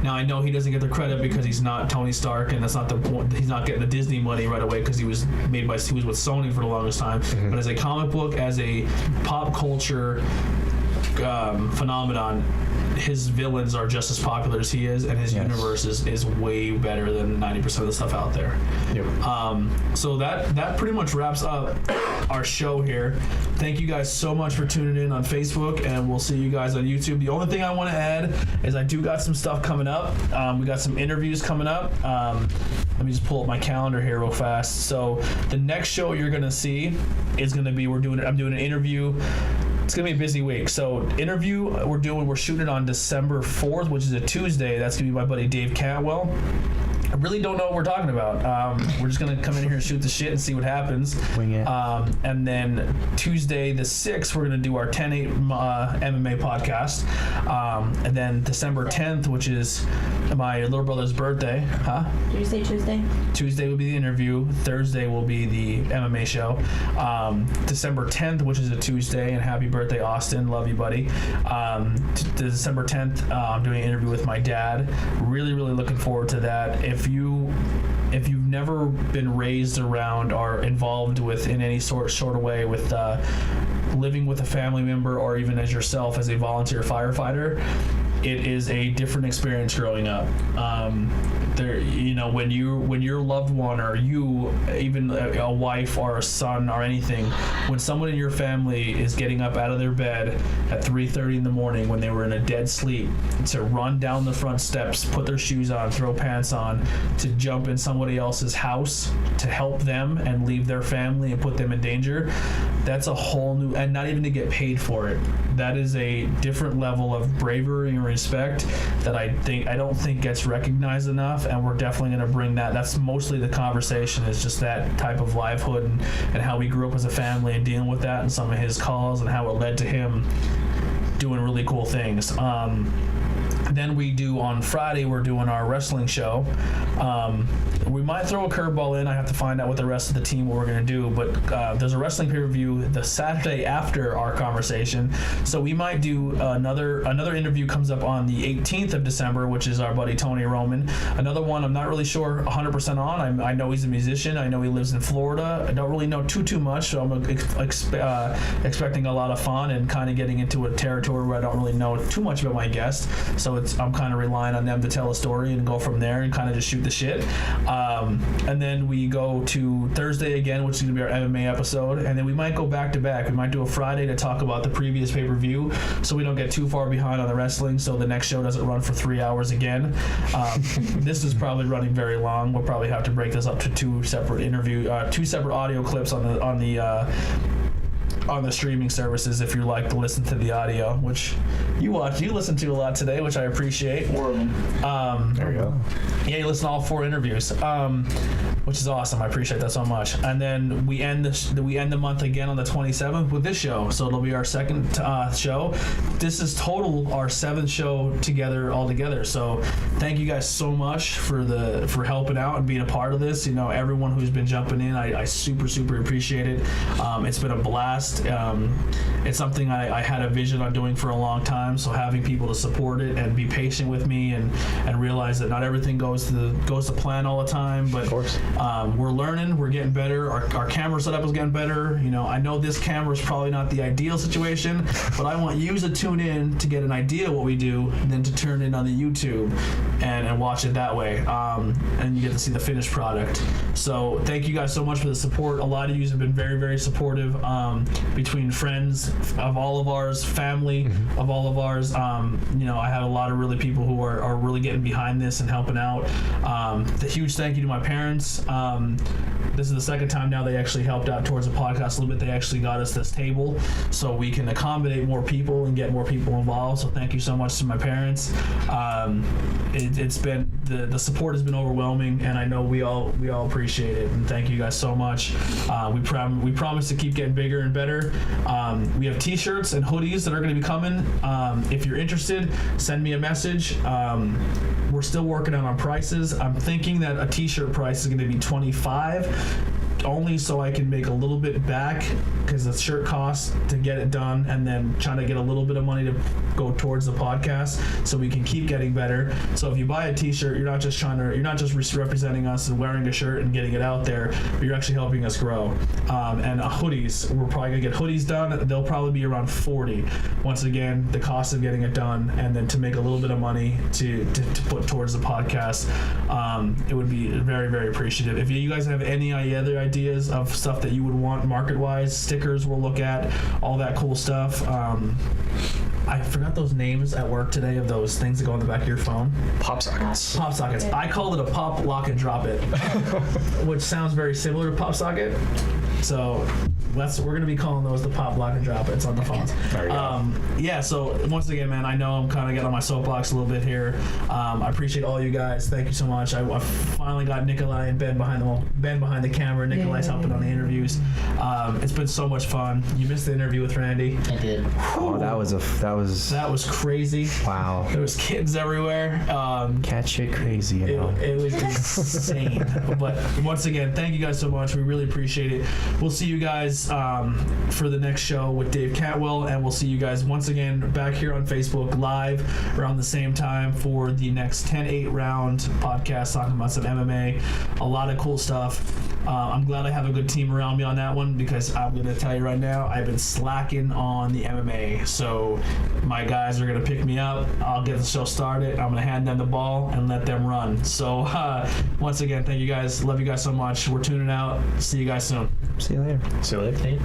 S3: Now I know he doesn't get the credit because he's not Tony Stark, and that's not the point. He's not getting the Disney money right away because he was with Sony for the longest time. Mm-hmm. But as a comic book, as a pop culture phenomenon, his villains are just as popular as he is, and his universe is way better than 90% of the stuff out there. Yep. So that pretty much wraps up our show here. Thank you guys so much for tuning in on Facebook, and we'll see you guys on YouTube. The only thing I want to add is I do got some stuff coming up. We got some interviews coming up. Let me just pull up my calendar here real fast. So the next show you're gonna see is gonna be I'm doing an interview. It's gonna be a busy week. So interview we're shooting it on December 4th, which is a Tuesday. That's gonna be my buddy Dave Cantwell. I really don't know what we're talking about. We're just gonna come in here and shoot the shit and see what happens.
S1: Wing it.
S3: And then Tuesday the 6th, we're gonna do our 10-8 MMA podcast. And then December 10th, which is my little brother's birthday.
S7: Did you say Tuesday?
S3: Tuesday will be the interview. Thursday will be the MMA show. December 10th, which is a Tuesday, and happy birthday, Austin. Love you, buddy. December 10th, I'm doing an interview with my dad. Really, really looking forward to that. If you've never been raised around or involved with in any sort of way with living with a family member or even as yourself as a volunteer firefighter, it is a different experience growing up. When your loved one or you, even a wife or a son or anything, when someone in your family is getting up out of their bed at 3:30 in the morning when they were in a dead sleep to run down the front steps, put their shoes on, throw pants on, to jump in somebody else's house to help them and leave their family and put them in danger, that's a whole new, and not even to get paid for it. That is a different level of bravery and respect that I don't think gets recognized enough, and we're definitely going to bring that. That's mostly the conversation, is just that type of livelihood and how we grew up as a family and dealing with that and some of his calls and how it led to him doing really cool things. Then we do on Friday, we're doing our wrestling show. We might throw a curveball in. I have to find out with the rest of the team what we're going to do. But there's a wrestling pay-per-view the Saturday after our conversation. So we might do another interview comes up on the 18th of December, which is our buddy Tony Roman. Another one I'm not really sure 100% on. I know he's a musician. I know he lives in Florida. I don't really know too much, so I'm expecting a lot of fun and kind of getting into a territory where I don't really know too much about my guest. So I'm kind of relying on them to tell a story and go from there and kind of just shoot the shit. And then we go to Thursday again, which is going to be our MMA episode. And then we might go back to back. We might do a Friday to talk about the previous pay-per-view so we don't get too far behind on the wrestling, so the next show doesn't run for 3 hours again. This is probably running very long. We'll probably have to break this up to two separate audio clips on the on the streaming services if you like to listen to the audio, which you listen to a lot today, which I appreciate.
S5: 4 of them.
S1: There you go.
S3: Yeah, you listen to all 4 interviews, which is awesome. I appreciate that so much. And then we end the month again on the 27th with this show. So it'll be our second show. This is total our 7th show all together. So thank you guys so much for helping out and being a part of this. You know, everyone who's been jumping in, I super appreciate it. It's been a blast. It's something I had a vision on doing for a long time. So having people to support it and be patient with me and realize that not everything goes to plan all the time, but
S4: Of course.
S3: we're learning, we're getting better. Our camera setup is getting better. You know, I know this camera is probably not the ideal situation, but I want you to tune in to get an idea of what we do, and then to turn in on the YouTube and watch it that way. And you get to see the finished product. So thank you guys so much for the support. A lot of you have been very supportive, between friends of all of ours, family of all of ours. You know, I have a lot of really people who are really getting behind this and helping out. The huge thank you to my parents. This is the second time now they actually helped out towards the podcast a little bit. They actually got us this table so we can accommodate more people and get more people involved. So thank you so much to my parents. It's been the support has been overwhelming, and I know we all appreciate it. And thank you guys so much. We promise to keep getting bigger and better. We have T-shirts and hoodies that are going to be coming. If you're interested, send me a message. We're still working on our prices. I'm thinking that a T-shirt price is going to be $25, only so I can make a little bit back, because the shirt costs to get it done, and then trying to get a little bit of money to go towards the podcast so we can keep getting better. So if you buy a T-shirt, you're not just representing us and wearing a shirt and getting it out there, but you're actually helping us grow. And hoodies, we're probably gonna get hoodies done. They'll probably be around $40. Once again, the cost of getting it done, and then to make a little bit of money to put towards the podcast, it would be very appreciative. If you guys have any other ideas of stuff that you would want market-wise, stickers we'll look at, all that cool stuff. I forgot those names at work today of those things that go on the back of your phone.
S4: Pop sockets.
S3: Pop sockets. I called it a pop, lock, and drop it, which sounds very similar to pop socket. So we're going to be calling those the pop, lock, and drop it's on the phones.
S4: There you go.
S3: Yeah, so once again, man, I know I'm kind of getting on my soapbox a little bit here. I appreciate all you guys. Thank you so much. I finally got Nikolai and Ben behind the camera. Nikolai's helping on the interviews. It's been so much fun. You missed the interview with Randy.
S2: I did.
S1: Oh, that was
S3: crazy.
S1: wow.
S3: There was kids everywhere.
S1: Cat shit crazy, you know.
S3: It was insane. But once again, thank you guys so much. We really appreciate it. We'll see you guys for the next show with Dave Catwell, and we'll see you guys once again back here on Facebook live around the same time for the next 10-8 round podcast talking about some MMA. A lot of cool stuff. I'm glad I have a good team around me on that one, because I'm going to tell you right now, I've been slacking on the MMA. So my guys are going to pick me up. I'll get the show started. I'm going to hand them the ball and let them run. So once again, thank you guys. Love you guys so much. We're tuning out. See you guys soon.
S1: See you later.
S4: See you later.